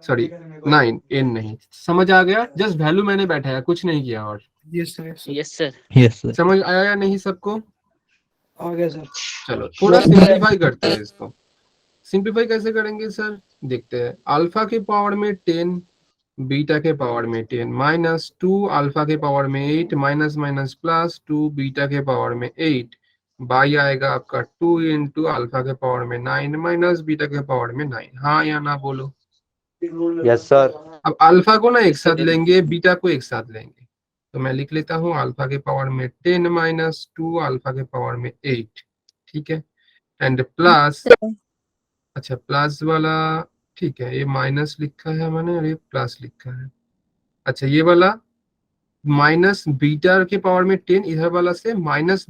सॉरी 9 n नहीं, समझ आ गया? जस्ट वैल्यू मैंने बैठाया, कुछ नहीं किया और। Yes, sir. Yes, sir. yes, sir. Yes, sir. समझ आया या नहीं सबको? आ गया सर। चलो थोड़ा सिंप्लीफाई करते हैं इसको। सिंप्लीफाई कैसे करेंगे सर, देखते हैं। अल्फा के पावर में 10 बीटा के पावर में 10 माइनस 2 अल्फा के पावर में 8 माइनस माइनस प्लस 2 बीटा के पावर में 8 बाई आएगा आपका 2 इंटू अल्फा के पावर में 9 माइनस बीटा के पावर में 9। हाँ या ना बोलो? Yes, sir. अब अल्फा को ना एक साथ लेंगे, बीटा को एक साथ लेंगे, तो मैं लिख लेता हूँ अल्फा के पावर में 10 माइनस 2 अल्फा के पावर में 8। ठीक है, एंड प्लस अच्छा प्लस वाला ठीक है, ये माइनस लिखा है मैंने और ये प्लस लिखा है। अच्छा ये वाला माइनस बीटा के पावर में 10, इधर वाला से माइनस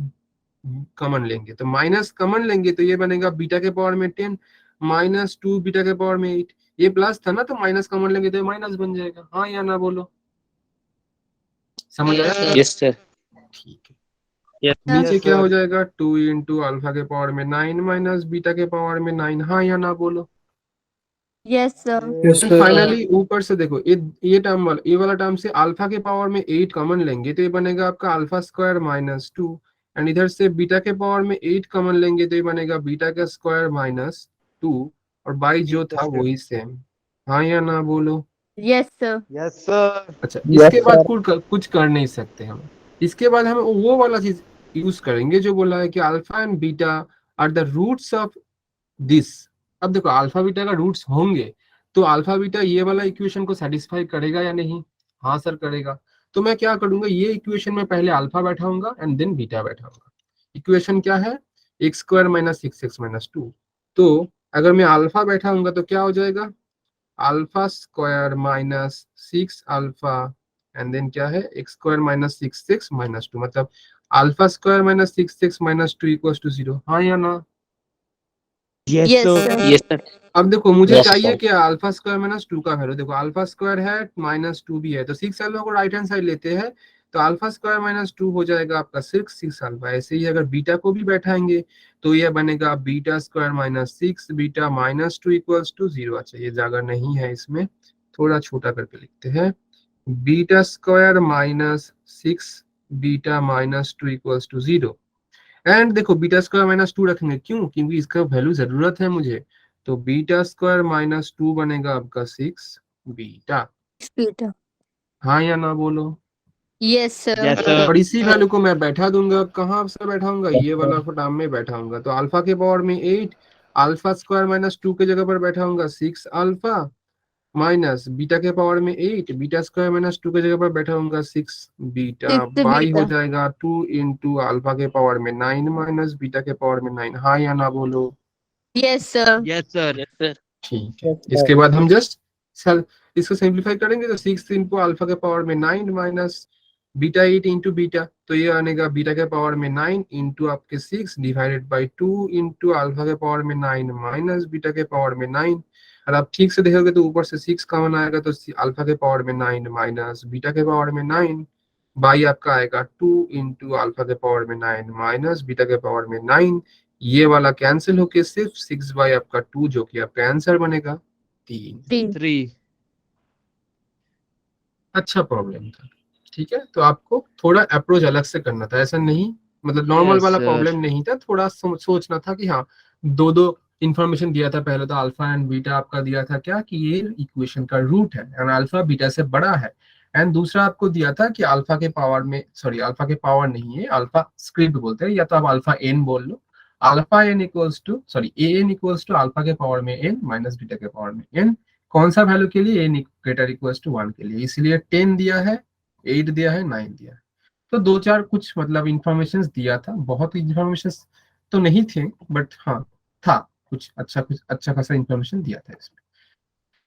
कॉमन लेंगे, तो माइनस कॉमन लेंगे तो ये बनेगा बीटा के पावर में 10 माइनस 2 बीटा के पावर में 8। ये प्लस था ना तो माइनस कॉमन लेंगे तो ये माइनस बन जाएगा। हाँ या ना बोलो? समझ आया? yes, sir. ठीक है, Yes. नीचे क्या हो जाएगा 2 इंटू अल्फा के पावर में 9 माइनस बीटा के पावर में 9। हाँ या ना बोलो? Yes, sir. Yes, तो sir. फाइनली ऊपर से देखो ये टर्म वाला ये वाला टर्म से अल्फा के पावर में 8 कॉमन लेंगे तो ये बनेगा आपका अल्फा स्क्वायर माइनस 2, एंड इधर से बीटा के पावर में 8 कॉमन लेंगे तो ये बनेगा बीटा का स्क्वायर माइनस 2, और बाई जो था वही सेम। हाँ या ना बोलो? Yes, sir. Yes, sir. अच्छा Yes, इसके बाद sir. कुछ कर नहीं सकते हम, इसके बाद हम वो वाला चीज यूज करेंगे जो बोला है कि alpha and beta are the roots of this. अब देखो अल्फा बीटा का रूट्स होंगे तो अल्फा बीटा ये वाला इक्वेशन को सेटिस्फाई करेगा या नहीं? हाँ सर करेगा। तो मैं क्या करूंगा, ये इक्वेशन में पहले अल्फा बैठाऊंगा एंड देन बीटा बैठाऊंगा। इक्वेशन क्या है, x square minus 6x minus 2। तो अगर मैं अल्फा बैठाऊंगा तो क्या हो जाएगा, alpha square minus 6 alpha and then क्या है x square minus 6x minus 2, मतलब alpha square minus 6x minus 2 equals to 0। हाँ या ना? Yes, Yes, sir. sir. yes, sir. अब देखो मुझे Yes, चाहिए sir. क्या, अल्फा स्क्वायर माइनस 2 का वैल्यू। देखो अल्फा स्क्वायर है माइनस 2 भी है, तो 6 अल्फा को राइट हैंड साइड लेते हैं तो अल्फा स्क्वायर माइनस 2 हो जाएगा आपका 6 अल्फा। ऐसे ही अगर बीटा को भी बैठाएंगे तो यह बनेगा beta square minus 6 beta minus 2 equals to 0। अच्छा ये जगह नहीं है, इसमें थोड़ा छोटा करके लिखते हैं, beta square minus 6 beta minus 2 equals to 0। And देखो बीटा स्क्वायर माइनस 2 रखेंगे, क्यों? क्योंकि इसका वैल्यू जरूरत है मुझे, तो बीटा स्क्वायर माइनस 2 बनेगा आपका 6 बीटा। Beta. हाँ या ना बोलो? Yes, sir. Yes, sir. और इसी वैल्यू को मैं बैठा दूंगा, कहाँ से बैठाऊंगा, ये वाला टर्म में बैठाऊंगा। तो अल्फा के पावर में 8 अल्फा स्क्वायर माइनस 2 के जगह पर बैठाऊंगा 6 अल्फा माइनस बीटा के पावर में 8, बीटा स्क्वायर माइनस 2 की जगह पर बैठा होगा 6 बीटा, 6 बाई हो बीटा। जाएगा 2 इंटू अल्फा के पावर में 9 माइनस बीटा के पावर में 9। हाँ या ना बोलो। Yes sir. Yes sir. Yes sir. ठीक है, Yes, sir. इसके बाद हम जस्ट इसको सिंप्लीफाई करेंगे तो 6 इंटू अल्फा के पावर में 9 माइनस बीटा 8 इंटू बीटा, तो ये आनेगा बीटा के पावर में 9 इंटू आपके 6 डिवाइडेड बाई 2 इंटू अल्फा के पावर में 9 माइनस बीटा के पावर में 9। और आप ठीक से देखोगे तो ऊपर से 6 कॉमन आएगा तो अल्फा के पावर में 9 माइनस बीटा के पावर में 9 बाई आपका आएगा 2 इंटू अल्फा के पावर में 9 माइनस बीटा के पावर में 9। ये वाला कैंसिल होके सिर्फ 6 बाई आपका 2 जो कि आपका आंसर बनेगा 3। 3। 3। अच्छा प्रॉब्लम था। ठीक है, तो आपको थोड़ा अप्रोच अलग से करना था, ऐसा नहीं मतलब नॉर्मल Yes, वाला sir. प्रॉब्लम नहीं था, थोड़ा सोचना था कि हाँ दो दो इंफॉर्मेशन दिया था। पहले तो अल्फा एंड बीटा आपका दिया था क्या कि ये इक्वेशन का रूट है एंड अल्फा बीटा से बड़ा है, एंड दूसरा आपको दिया था कि अल्फा के पावर में सॉरी अल्फा के पावर नहीं है, अल्फा स्क्रिप्ट बोलते हैं, या तो आप अल्फा एन बोल लो। Alpha N equals to sorry A N equals to alpha के पावर में एन माइनस बीटा के पावर में एन। कौन सा वैल्यू के लिए? एन ग्रेटर इक्वल्स टू 1 के लिए, इसलिए 10 दिया है, 8 दिया है, 9 दिया है। तो दो चार कुछ मतलब इंफॉर्मेशन दिया था, बहुत इंफॉर्मेशन तो नहीं थे बट हाँ था कुछ अच्छा खासा इंफॉर्मेशन दिया था इसमें।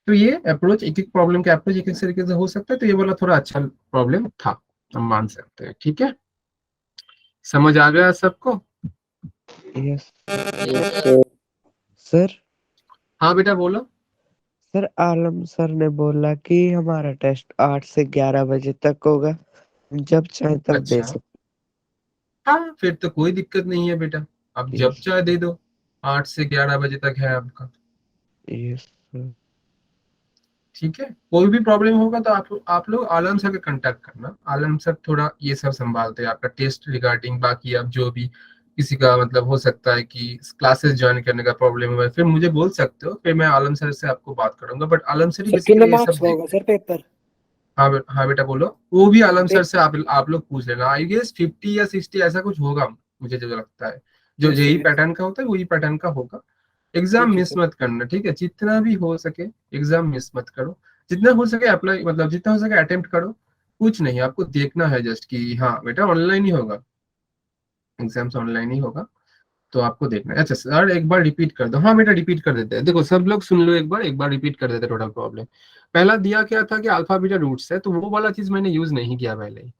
तो ये अप्रोच एक एक प्रॉब्लम के अप्रोच एक एक तरीके से हो सकता है, तो ये वाला थोड़ा अच्छा प्रॉब्लम था, हम मान सकते हैं। ठीक है, समझ आ गया सबको? Yes yes sir. सर। हाँ बेटा बोलो। सर आलम सर ने बोला कि हमारा टेस्ट 8 से 11 बजे तक होगा, जब चाहे तब दे अच्छा, सकते। हाँ फिर तो कोई दिक्कत नहीं है बेटा, अब जब यस चाहे दे दो। 8 से 11 बजे तक है आपका। Yes sir. ठीक है, कोई भी प्रॉब्लम होगा तो आप लोग आलम सर के कांटेक्ट करना, आलम सर थोड़ा ये सब संभालते हैं आपका टेस्ट रिगार्डिंग। बाकी आप जो भी किसी का मतलब हो सकता है कि क्लासेस ज्वाइन करने का प्रॉब्लम हुआ है, फिर मुझे बोल सकते हो, फिर मैं आलम सर से आपको बात करूंगा, but Alam sir he sir कितने बेसिकली ये सब मार्क्स का होगा देखते हैं। Sir paper? हाँ हाँ बेटा बोलो। वो भी आलम सर से आप लोग पूछ लेना, आई गेस 50 या 60 ऐसा कुछ होगा, मुझे जो लगता है जो यस यही सर। पैटर्न का होता है वही पैटर्न का होगा। एग्जाम ठीक है मिस सर। मत करना, ठीक है, जितना भी हो सके एग्जाम मिस मत करो, जितना हो सके अप्लाई मतलब जितना हो सके अटेम्प्ट करो। कुछ नहीं, आपको देखना है जस्ट कि हाँ बेटा ऑनलाइन ही होगा, एग्जाम्स ऑनलाइन ही होगा, तो आपको देखना है। अच्छा सर एक बार रिपीट कर दो। हाँ बेटा रिपीट कर देते हैं, देखो सब लोग सुन लो, एक बार रिपीट कर देते हैं टोटल प्रॉब्लम। पहला दिया क्या था कि अल्फा बीटा रूट्स है, तो वो वाला चीज मैंने यूज नहीं किया पहले ही।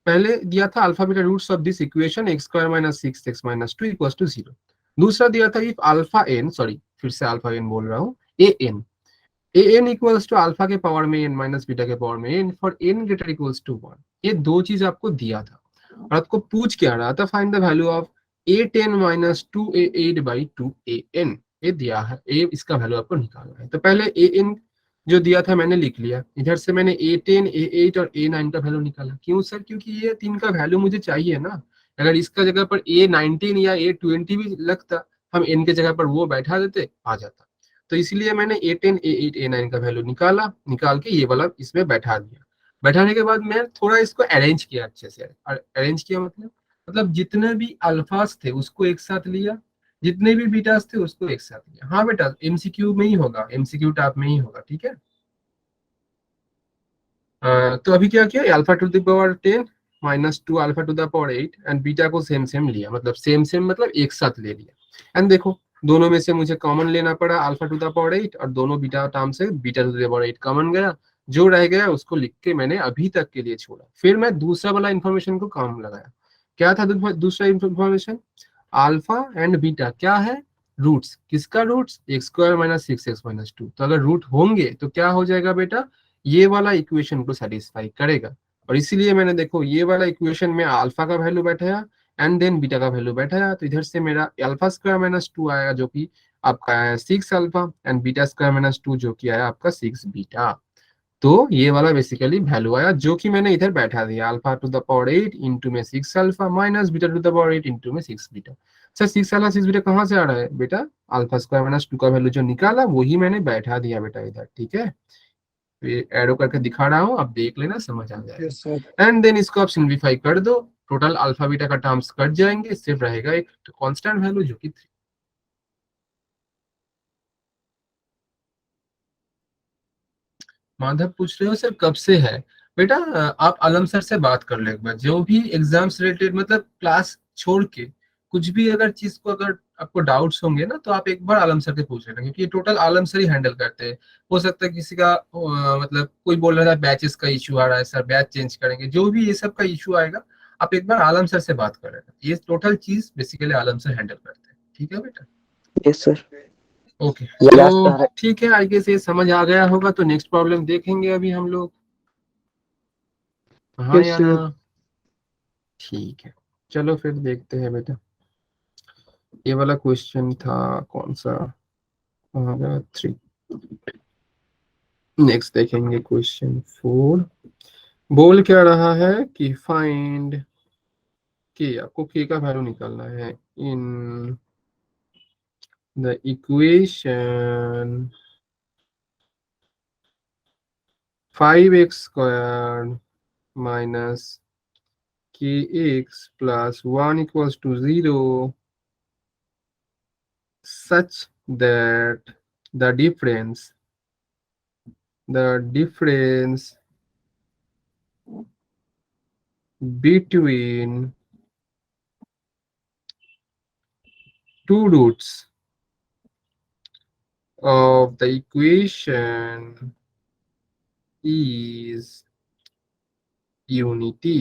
पहले दिया था alpha beta roots of this equation x square minus 6x minus 2 equals to 0। दूसरा दिया था इफ अल्फा एन सॉरी फिर से अल्फा एन बोल रहा हूँ, a N equals to alpha के पावर में एन माइनस बीटा के पावर में n for n greater equals to 1। ये दो चीज आपको दिया था और आपको पूछ क्या रहा था, find the value of a10 minus 2a8 by 2an। ये दिया है, ए इसका वैल्यू आपको निकालना है। तो पहले ए एन जो दिया था मैंने लिख लिया, इधर से मैंने a10 a8 और a9 का वैल्यू निकाला। क्यों सर? क्योंकि ये तीन का वैल्यू मुझे चाहिए ना। अगर इसका जगह पर a19 या a20 भी लगता, हम n के जगह पर वो बैठा देते, आ जाता। तो इसलिए मैंने a10 a8 a9 का वैल्यू निकाला, निकाल के ये वाला इसमें बैठा दिया। बैठाने के बाद मैं थोड़ा इसको अरेंज किया अच्छे से। अरेंज किया मतलब जितने भी अल्फाज थे उसको एक साथ लिया, जितने भी बीटास थे उसको एक साथ लिया। हाँ बेटा एमसीक्यू में ही होगा, एमसीक्यू टाइप में ही होगा। ठीक है, तो अभी क्या किया, alpha two the power 10 minus 2 alpha two the power 8 and beta को सेम सेम लिया, मतलब सेम सेम मतलब एक साथ ले लिया। एंड देखो दोनों में से मुझे कॉमन लेना पड़ा अल्फा टू द पावर 8, और दोनों बीटा टर्म से beta two the power 8 common गया। जो रह गया उसको लिख के मैंने अभी तक के लिए छोड़ा। फिर मैं दूसरा वाला इंफॉर्मेशन को काम लगाया। क्या था दूसरा इंफॉर्मेशन? अल्फा एंड बीटा क्या है? रूट्स। किसका roots? X square minus 6x minus 2। तो अगर रूट होंगे तो क्या हो जाएगा बेटा, ये वाला इक्वेशन को सेटिस्फाई करेगा। और इसीलिए मैंने देखो ये वाला इक्वेशन में अल्फा का वैल्यू बैठाया एंड देन बीटा का वैल्यू बैठाया, तो इधर से मेरा अल्फा स्क्वायर माइनस 2 आएगा जो कि आपका है 6 alpha, and beta square minus 2 जो कि आया आपका 6 बीटा। तो ये वाला बेसिकली वैल्यू आया जो कि मैंने इधर बैठा दिया, alpha two the power 8 into में 6 alpha minus beta two the power 8 into में 6 बीटा। सर 6 अल्फा 6 बीटा कहाँ से आ रहा है बेटा? अल्फा स्क्वायर माइनस 2 का वैल्यू जो निकाला वही मैंने बैठा दिया बेटा इधर। ठीक है, ये एरो करके दिखा रहा हूँ, आप देख लेना, समझ आ जाएगा। Yes sir. एंड देन इसको आप सिंप्लीफाई कर दो, टोटल अल्फा बीटा का टर्म्स कट जाएंगे, सिर्फ रहेगा एक कांस्टेंट वैल्यू जो कि 3। माधव पूछ रहे हो सर कब से है। बेटा आप आलम सर से बात कर लो एक बार, जो भी एग्जाम्स रिलेटेड मतलब क्लास छोड़ के कुछ भी अगर चीज को अगर आपको डाउट्स होंगे ना तो आप एक बार आलम सर से पूछ लेना, क्योंकि टोटल आलम सर ही हैंडल करते हैं। हो सकता है किसी का मतलब कोई बोल रहा है बैचेस का इशू आ रहा है सर, बैच चेंज करेंगे, जो भी ये सब का इशू आएगा आप एक बार आलम सर से बात कर लेना। ये टोटल चीज बेसिकली आलम सर हैंडल करते हैं। ठीक है बेटा, यस सर। ओके। लास्ट तो है। ठीक है, आई गेस ये समझ आ गया होगा। तो नेक्स्ट प्रॉब्लम देखेंगे अभी हम लोग, हाँ Yes, या sir. ना। ठीक है, चलो फिर देखते हैं बेटा। ये वाला क्वेश्चन था कौन सा, 3। नेक्स्ट देखेंगे क्वेश्चन 4। बोल क्या रहा है कि फाइंड के, आपको के का वैल्यू निकालना है in the equation 5x² minus kx plus 1 equals to 0 such that the difference between two roots of the equation is unity।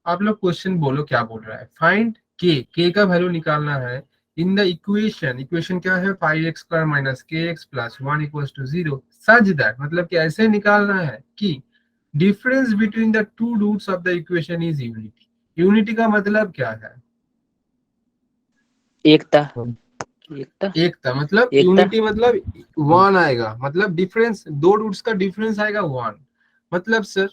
आप लोग क्वेश्चन बोलो क्या बोल रहा है। फाइंड के का वैल्यू निकालना है इन द इक्वेशन, इक्वेशन क्या है 5x² minus kx plus 1 equals to 0 such that, मतलब कि ऐसे निकालना है कि difference between the two roots of the equation is unity. Unity का मतलब क्या है? एकता। एकता। एकता, मतलब एकता। यूनिटी मतलब वन आएगा, मतलब डिफरेंस, दो रूट्स का डिफरेंस आएगा वन। मतलब सर,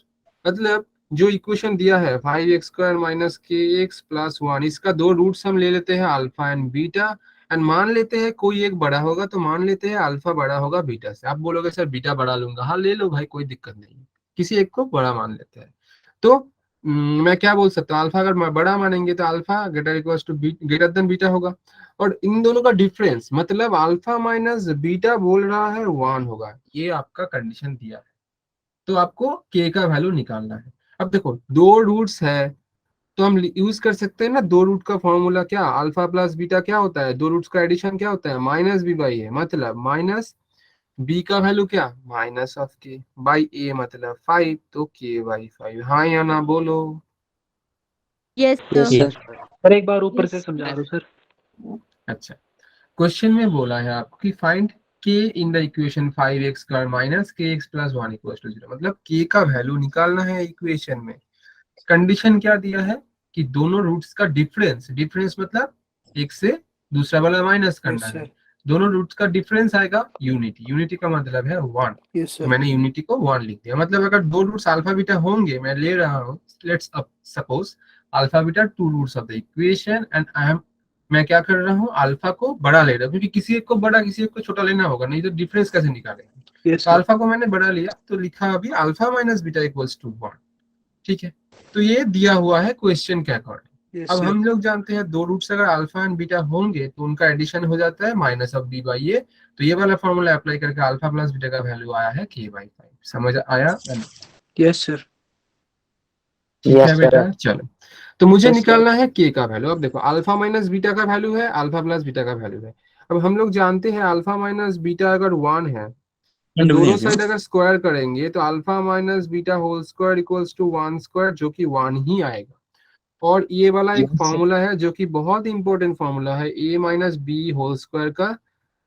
मतलब जो इक्वेशन दिया है 5x² minus kx plus 1, इसका दो रूट्स हम ले लेते हैं अल्फा एंड बीटा, एंड मान लेते हैं कोई एक बड़ा होगा, तो मान लेते हैं अल्फा बड़ा होगा बीटा से। आप बोलोगे सर बीटा बड़ा लूंगा, हाँ ले लो भाई, कोई दिक्कत नहीं है, किसी एक को बड़ा मान लेते हैं। तो मैं क्या बोल सकता हूँ, अल्फा अगर बड़ा मानेंगे तो अल्फा ग्रेटर देन बीटा होगा, और इन दोनों का डिफरेंस मतलब अल्फा माइनस बीटा बोल रहा है 1 होगा। ये आपका कंडीशन दिया है, तो आपको के का वैल्यू निकालना है। अब देखो दो रूट्स है, तो हम यूज कर सकते हैं ना दो रूट का फॉर्मूला, क्या अल्फा प्लस बीटा क्या होता है, दो रूट्स का एडिशन क्या होता है माइनस बी बाई ए, मतलब माइनस बी का वैल्यू क्या माइनस ऑफ के बाई ए मतलब 5, तो के बाई 5। हाँ या ना बोलो। Yes, yes sir. Sir. Sir एक बार ऊपर से Yes. समझा दो सर। अच्छा, क्वेश्चन में बोला है आपको कि फाइंड के in the equation 5x² minus kx plus 1 equals to 0, मतलब के का वैल्यू निकालना है इक्वेशन में। कंडीशन क्या दिया है कि दोनों रूट्स का डिफरेंस, डिफरेंस मतलब एक से दूसरा वाला माइनस करना Yes, है, sir. दोनों रूट्स का डिफरेंस आएगा यूनिटी, यूनिटी का मतलब है 1। Yes, तो sir. मैंने यूनिटी को 1 लिख दिया, मतलब अगर दो रूट्स अल्फा बीटा होंगे, मैं ले रहा हूँ let's suppose alpha beta two roots of the equation, and I am, मैं क्या कर रहा हूँ अल्फा को बड़ा ले रहा हूँ, क्योंकि किसी एक को बड़ा किसी एक को छोटा लेना होगा, नहीं तो डिफरेंस कैसे निकालेंगे। Yes, तो sir. अल्फा को मैंने बड़ा लिया, तो लिखा अभी alpha minus beta equals to 1। ठीक है, तो ये दिया हुआ है क्वेश्चन के अकॉर्डिंग। Yes, अब sir. हम लोग जानते हैं दो रूट्स अगर अल्फा एंड बीटा होंगे तो उनका एडिशन हो जाता है minus of b by a. तो ये वाला फॉर्मूला अप्लाई करके अल्फा प्लस बीटा का वैल्यू आया है के बाई 5। समझ आया? Yes, sir. ठीक है यस सर। बेटा, चलो। तो मुझे Yes, sir. निकालना है के का वैल्यू। अब देखो अल्फा माइनस बीटा का वैल्यू है, अल्फा प्लस बीटा का वैल्यू है। अब हम लोग जानते हैं अल्फा माइनस बीटा अगर 1 है तो दोनों साइड अगर स्क्वायर करेंगे तो alpha minus beta whole square equals to 1 square, जो कि 1 ही आएगा। और ये वाला एक फॉर्मूला है जो कि बहुत इंपॉर्टेंट फॉर्मूला है, ए माइनस बी होल स्क्वायर का,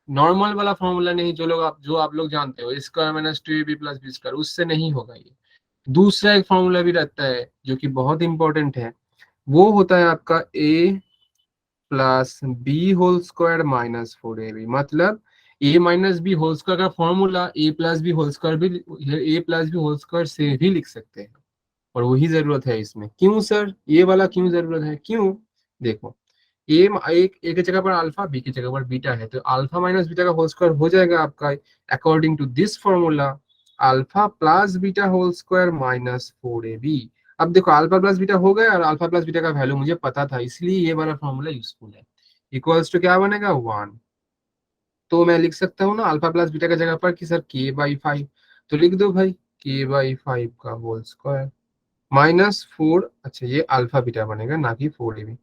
नॉर्मल वाला फॉर्मूला नहीं, जो आप लोग जानते हो square minus 2ab plus B square, उससे नहीं होगा ये। दूसरा एक फॉर्मूला भी रहता है जो कि बहुत इंपॉर्टेंट है, वो होता है आपका A plus B whole square minus 4ab, मतलब A minus B whole square का formula A plus B whole square भी, A plus B whole square से भी लिख सकते हैं, और वही जरूरत है इसमें। क्यों सर, ये वाला क्यों जरूरत है, क्यों? देखो ए एक की जगह पर अल्फा, बी की जगह पर बीटा है, तो अल्फा माइनस बीटा का होल स्क्वायर हो जाएगा आपका according to this formula alpha plus beta whole square minus 4ab। अब देखो अल्फा प्लस बीटा हो गया और अल्फा प्लस बीटा का वैल्यू मुझे पता था, इसलिए ये वाला फॉर्मूला यूजफुल है। इक्वल्स टू क्या बनेगा 1। तो मैं लिख सकता हूँ ना अल्फा प्लस बीटा का जगह पर कि सर k/5, तो लिख दो भाई k/5 का होल स्क्वायर -4। अच्छा ये अल्फा बीटा बनेगा ना कि 4ab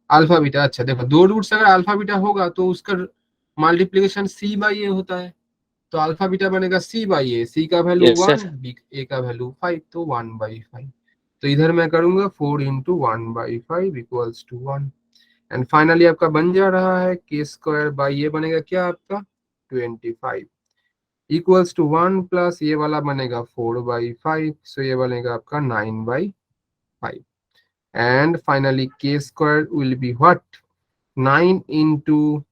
अल्फा बीटा। अच्छा देखो दो रूट्स अगर अल्फा बीटा होगा तो उसका मल्टीप्लीकेशन c/a होता है, तो अल्फा बीटा बनेगा c/a, c का वैल्यू Yes, sir. 1, a का वैल्यू 5, तो 1/5। तो इधर मैं करूंगा 4 × 1/5 इक्वल्स टू 1। एंड फाइनली आपका बन जा रहा है k² ये बनेगा क्या आपका 25 इक्वल्स टू 1 प्लस ये वाला बनेगा 4/5, सो ये बनेगा आपका 9/5। And finally k² will be what 9 ×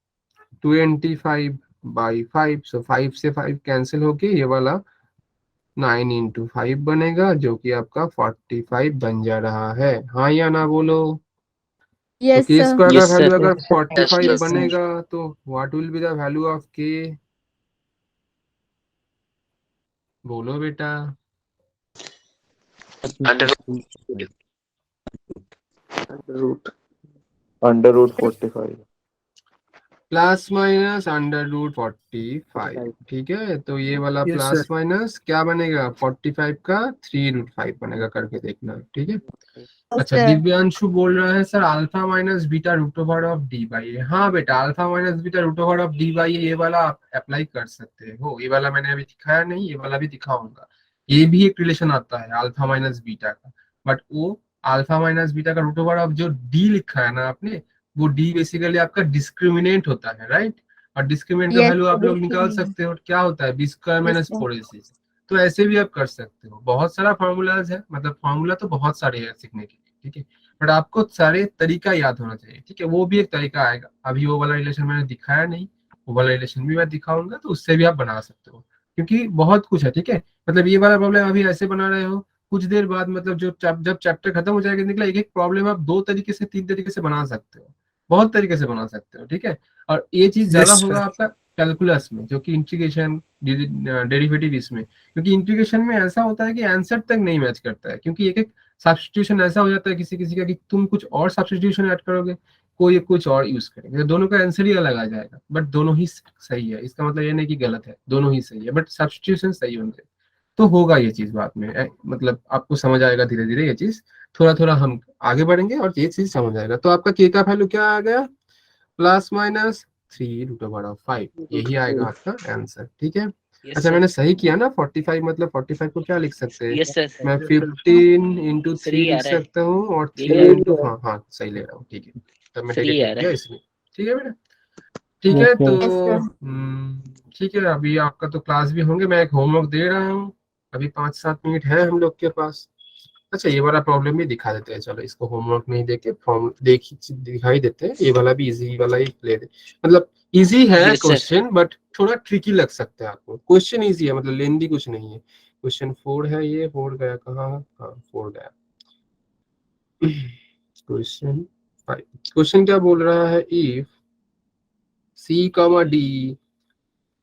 25/5, सो 5 से 5 कैंसिल होके ये वाला 9 × 5 बनेगा जो कि आपका 45 बन जा रहा है। हाँ या ना बोलो। तो Yes, k² sir. का Yes, sir. वैल्यू अगर Yes, sir. 45 Yes, sir. बनेगा तो what will be the value of k, बोलो बेटा। √45। प्लस माइनस √45, ठीक है। तो ये वाला Yes, प्लस sir. माइनस क्या बनेगा 45 का 3√5 बनेगा, करके देखना ठीक है। Yes, अच्छा sir. दिव्यांशु बोल रहा है sir alpha minus beta √over of d/a। हाँ बेटा alpha minus beta √over of d/a ये वाला आप अप्लाई कर सकते हो। ये वाला मैंने अभी दिखाया नहीं, ये वाला भी दिखाऊंगा। ये भी एक रिलेशन आता है अल्फा माइनस बीटा का, बट वो अल्फा माइनस बीटा का √ओवर ऑफ जो d लिखा है ना आपने, वो d बेसिकली आपका डिस्क्रिमिनेंट होता है, राइट। और डिस्क्रिमिनेंट का Yes, वैल्यू sir. आप लोग निकाल Basically. सकते हो, क्या होता है b² Yes, - sir. 4ac। तो ऐसे भी आप कर सकते हो। बहुत सारा फॉर्मूलाज है, मतलब फॉर्मूला तो बहुत सारे हैं सीखने के लिए, ठीक है। बट आपको सारे तरीका याद होना चाहिए, ठीक है। वो भी एक तरीका आएगा, अभी वो वाला रिलेशन मैंने दिखाया नहीं, वो वाला रिलेशन भी मैं दिखाऊंगा, तो उससे भी आप बना सकते हो, क्योंकि बहुत कुछ है, ठीक है। मतलब ये वाला प्रॉब्लम अभी ऐसे बना रहे हो, कुछ देर बाद मतलब जो जब चैप्टर खत्म हो जाएगा निकला, एक एक प्रॉब्लम आप 2 तरीके से 3 तरीके से बना सकते हो, बहुत तरीके से बना सकते हो, ठीक है। और ये चीज ज्यादा Yes, होगा sir. आपका कैलकुलस में, जो कि इंटीग्रेशन डेरिवेटिव इसमें, क्योंकि इंटीग्रेशन में ऐसा होता है कि आंसर तक नहीं मैच करता है, क्योंकि एक एक सब्स्टिट्यूशन ऐसा हो जाता है किसी किसी का कि तुम कुछ और सब्स्टिट्यूशन ऐड करोगे, कोई कुछ और यूज करेंगे, तो दोनों का आंसर ही अलग आ जाएगा। बट दोनों ही सही है, इसका मतलब ये नहीं कि गलत है, दोनों ही सही है, बट सब्स्टिट्यूशन सही होंगे। तो होगा ये चीज बाद में, मतलब आपको समझ आएगा धीरे धीरे ये चीज, थोड़ा थोड़ा हम आगे बढ़ेंगे और ये चीज समझ आएगा। तो आपका के का वैल्यू क्या आ गया +-3√5, यही आएगा आपका आंसर, ठीक है। Yes, अच्छा sir. मैंने सही किया ना, 45 मतलब 45 को क्या लिख सकते हैं, Yes, sir. मैं 15 × 3 3 आ लिख रहा है। सकता हूँ और यही 3 आ रहा है। × हाँ हाँ सही ले रहा हूँ, ठीक है। तब मैं 3 डिलीट आ नहीं रहा किया है। इसमें, ठीक है बेटा, ठीक Yes, है। sir. Yes, तो sir. ठीक है, अभी आपका तो क्लास भी होंगे, मैं एक होमवर्क दे रहा हूँ, अभी 5-7 मिनट है हम लोग के पास। अच्छा ये वाला प्रॉब्लम भी दिखा देते हैं, चलो इसको होमवर्क नहीं देके फॉर्म दिखाई देते हैं। ये वाला भी इजी वाला ही ले दे, मतलब इजी है Yes, sir. क्वेश्चन, बट थोड़ा ट्रिकी लग सकता है आपको। क्वेश्चन इजी है, मतलब लेंदी कुछ नहीं है। क्वेश्चन 4 है, ये 4 गया कहाँ, हाँ 4 गया। क्वेश्चन 5, क्वेश्चन क्या बोल रहा है, if C, D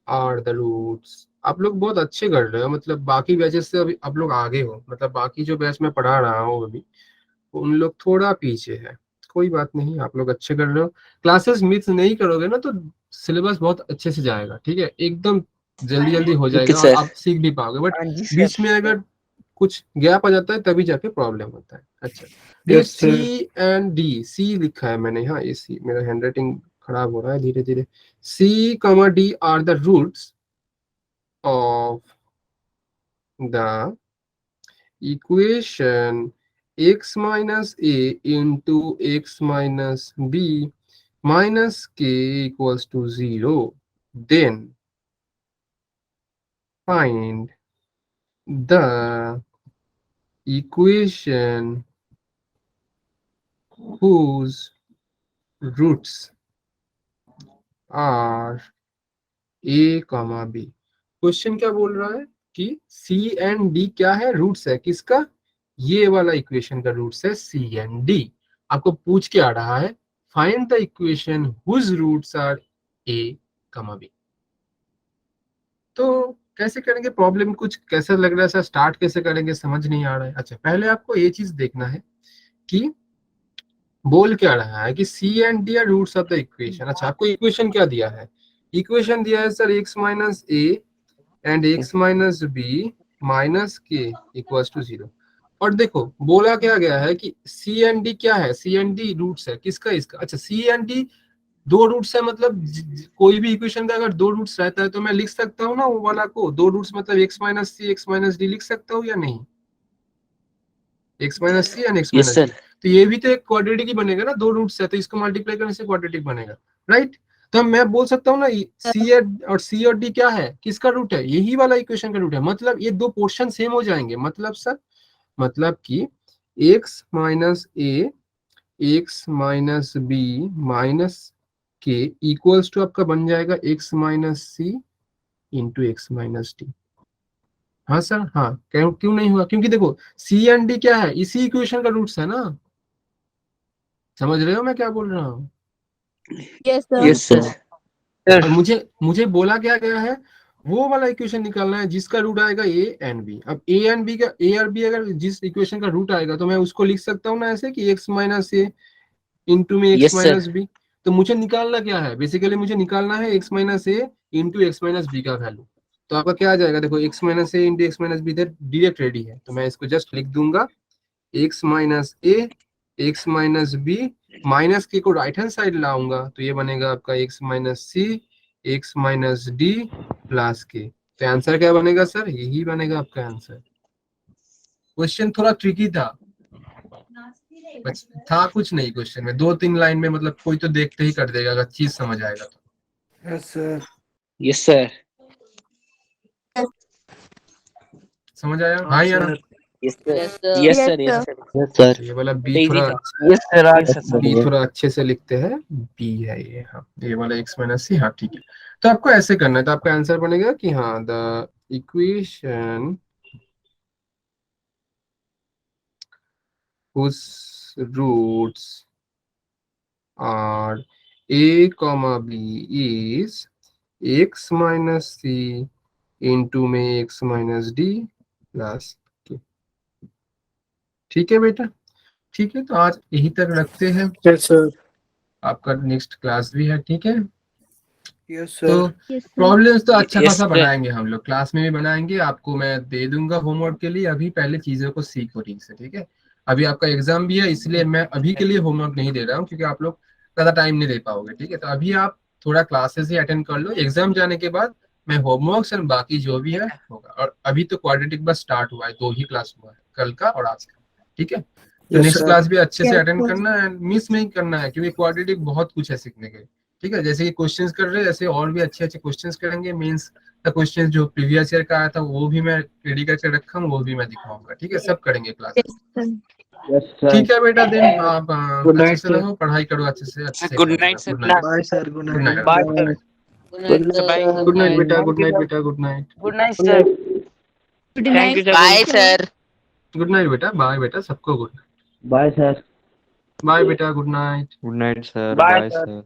are the roots. आप लोग बहुत अच्छे कर रहे हो, मतलब बाकी बैचेस से अभी आप लोग आगे हो, मतलब बाकी जो बैच में पढ़ा रहा हूँ अभी उन लोग थोड़ा पीछे है। कोई बात नहीं, आप लोग अच्छे कर रहे हो। क्लासेस मिस नहीं करोगे ना तो सिलेबस बहुत अच्छे से जाएगा, ठीक है, एकदम जल्दी जल्दी हो Okay, जाएगा और sir. आप सीख भी पाओगे। बट हाँ जी बीच सर। में अगर कुछ गैप आ जाता है तभी जाके प्रॉब्लम होता है। अच्छा देखिए Yes, sir. C&D, सी लिखा है मैंने, हाँ ये सी, मेरा हैंडराइटिंग खराब हो रहा है धीरे धीरे। C, D are the roots of the equation x minus a into x minus b minus k equals to 0, then find the equation whose roots are a, b। Question क्या बोल रहा है कि C&D क्या है, रूट्स है किसका, ये वाला इक्वेशन का रूट्स है C&D। आपको पूछ के आ रहा है find the equation whose roots are a, b। तो कैसे करेंगे प्रॉब्लम, कुछ कैसे लग रहा है सर, स्टार्ट कैसे करेंगे समझ नहीं आ रहा है। अच्छा पहले आपको ये चीज देखना है कि बोल क्या रहा है कि C&D are roots of the equation. अच्छा आपको इक्वेशन क्या दिया है, इक्वेशन दिया है sir x minus a and x minus b minus k equals to 0। और देखो बोला क्या गया है कि सी एंड डी क्या है, सी एंड डी रूट्स है किसका, इसका। अच्छा सी एंड डी दो रूट्स है, मतलब कोई भी इक्वेशन का अगर दो रूट्स रहता है तो मैं लिख सकता हूँ ना वो वाला को, दो रूट्स मतलब x minus c x minus d लिख सकता हूँ या नहीं, x minus C and x yes minus d. Sir. तो ये भी तो एक क्वाड्रेटिक ही बनेगा ना, दो रूट्स है तो इसको मल्टीप्लाई करने से क्वाड्रेटिक बनेगा, राइट। तो मैं बोल सकता हूँ ना सी और डी क्या है, किसका रूट है, यही वाला इक्वेशन का रूट है। मतलब ये दो पोर्शन सेम हो जाएंगे, मतलब सर मतलब कि x minus A x minus b minus k equals to आपका बन जाएगा x माइनस सी इंटू एक्स माइनस डी। हाँ सर, हाँ क्यों नहीं हुआ, क्योंकि देखो सी एंड डी क्या है, इसी इक्वेशन का रूट्स है ना, समझ रहे हो मैं क्या बोल रहा हूँ। Yes, sir. Yes sir. और मुझे बोला क्या गया है, वो वाला इक्वेशन निकालना है जिसका रूट आएगा ए एंड बी। अब ए एंड बी का, ए और बी अगर जिस इक्वेशन का रूट आएगा तो मैं उसको लिख सकता हूँ ना ऐसे कि एक्स माइनस ए इंटू में x Yes, sir. Minus b. तो मुझे निकालना क्या है, बेसिकली मुझे निकालना है x minus a into x minus b का वैल्यू। तो आपका क्या आ जाएगा, देखो x minus a into x minus b इधर डायरेक्ट रेडी है, तो मैं इसको जस्ट लिख दूंगा x minus a x minus b, minus k को राइट हैंड साइड लाऊंगा तो ये बनेगा आपका एक्स माइनस सी एक्स माइनस डी प्लस के। तो आंसर क्या बनेगा सर, यही बनेगा आपका आंसर। क्वेश्चन थोड़ा ट्रिकी था, था कुछ नहीं क्वेश्चन में, दो तीन लाइन में, मतलब कोई तो देखते ही कर देगा अगर चीज समझ आएगा तो। Yes sir. Yes sir. समझ आया हाँ यार। Yes sir. Yes, sir. Yes Yes, sir. Yes sir. Sir. Yes sir. ये वाला बी Easy थोड़ा, था। Yes sir. बी थोड़ा अच्छे से लिखते हैं, बी है ये, हाँ ये वाला एक्स माइनस सी, हाँ ठीक है। तो आपको ऐसे करना है, तो आपका आंसर बनेगा कि हाँ the equation whose roots are a comma b is x minus c into में x minus d plus k। ठीक है बेटा, ठीक है। तो आज यही तक रखते हैं, यस सर। आपका नेक्स्ट क्लास भी है, ठीक है। यस तो सर। Yes, sir. प्रॉब्लम्स तो अच्छा Yes, खासा sir. बनाएंगे हम लोग, क्लास में भी बनाएंगे, आपको मैं दे दूंगा होमवर्क के लिए। अभी पहले चीजों को सीखो ठीक से, ठीक है। अभी आपका एग्जाम भी है, इसलिए मैं अभी के लिए होमवर्क नहीं दे रहा हूँ क्योंकि आप लोग ज्यादा टाइम नहीं दे पाओगे, ठीक है। तो अभी आप थोड़ा क्लासेस ही अटेंड कर लो, एग्जाम जाने के बाद मैं होमवर्क और बाकी जो भी है होगा। और अभी तो क्वाड्रेटिक बस स्टार्ट हुआ है, दो ही क्लास हुआ है, कल का और आज का, ठीक है। तो Yes, नेक्स्ट sir. क्लास भी अच्छे से अटेंड करना है, मिस नहीं करना है, क्योंकि क्वाड्रेटिक बहुत कुछ है सीखने के, ठीक है। जैसे कि क्वेश्चंस कर रहे हैं ऐसे और भी अच्छे अच्छे क्वेश्चंस करेंगे। मेंस का क्वेश्चन जो प्रीवियस ईयर का आया था वो भी मैं रेडी करके रखा हूँ, वो भी मैं दिखाऊंगा, ठीक है। सब करेंगे क्लास, Yes, sir. ठीक है बेटा। दिन आप Good अच्छे night, से sir. रहो, पढ़ाई करो अच्छे से, अच्छे से Good करो night, बेटा। sir. Good night, Bye sir. Good good night. Night, Bye, sir. Good night, sir. Bye. Good night बेटा, Thank good you, night sir. बेटा, good night, good night, Good night, sir. Good Thank you, night. sir. Bye, sir. Good night बेटा, bye बेटा, सबको good night, Bye, sir. Bye बेटा, good night. Good night sir. Bye, bye sir. Sir.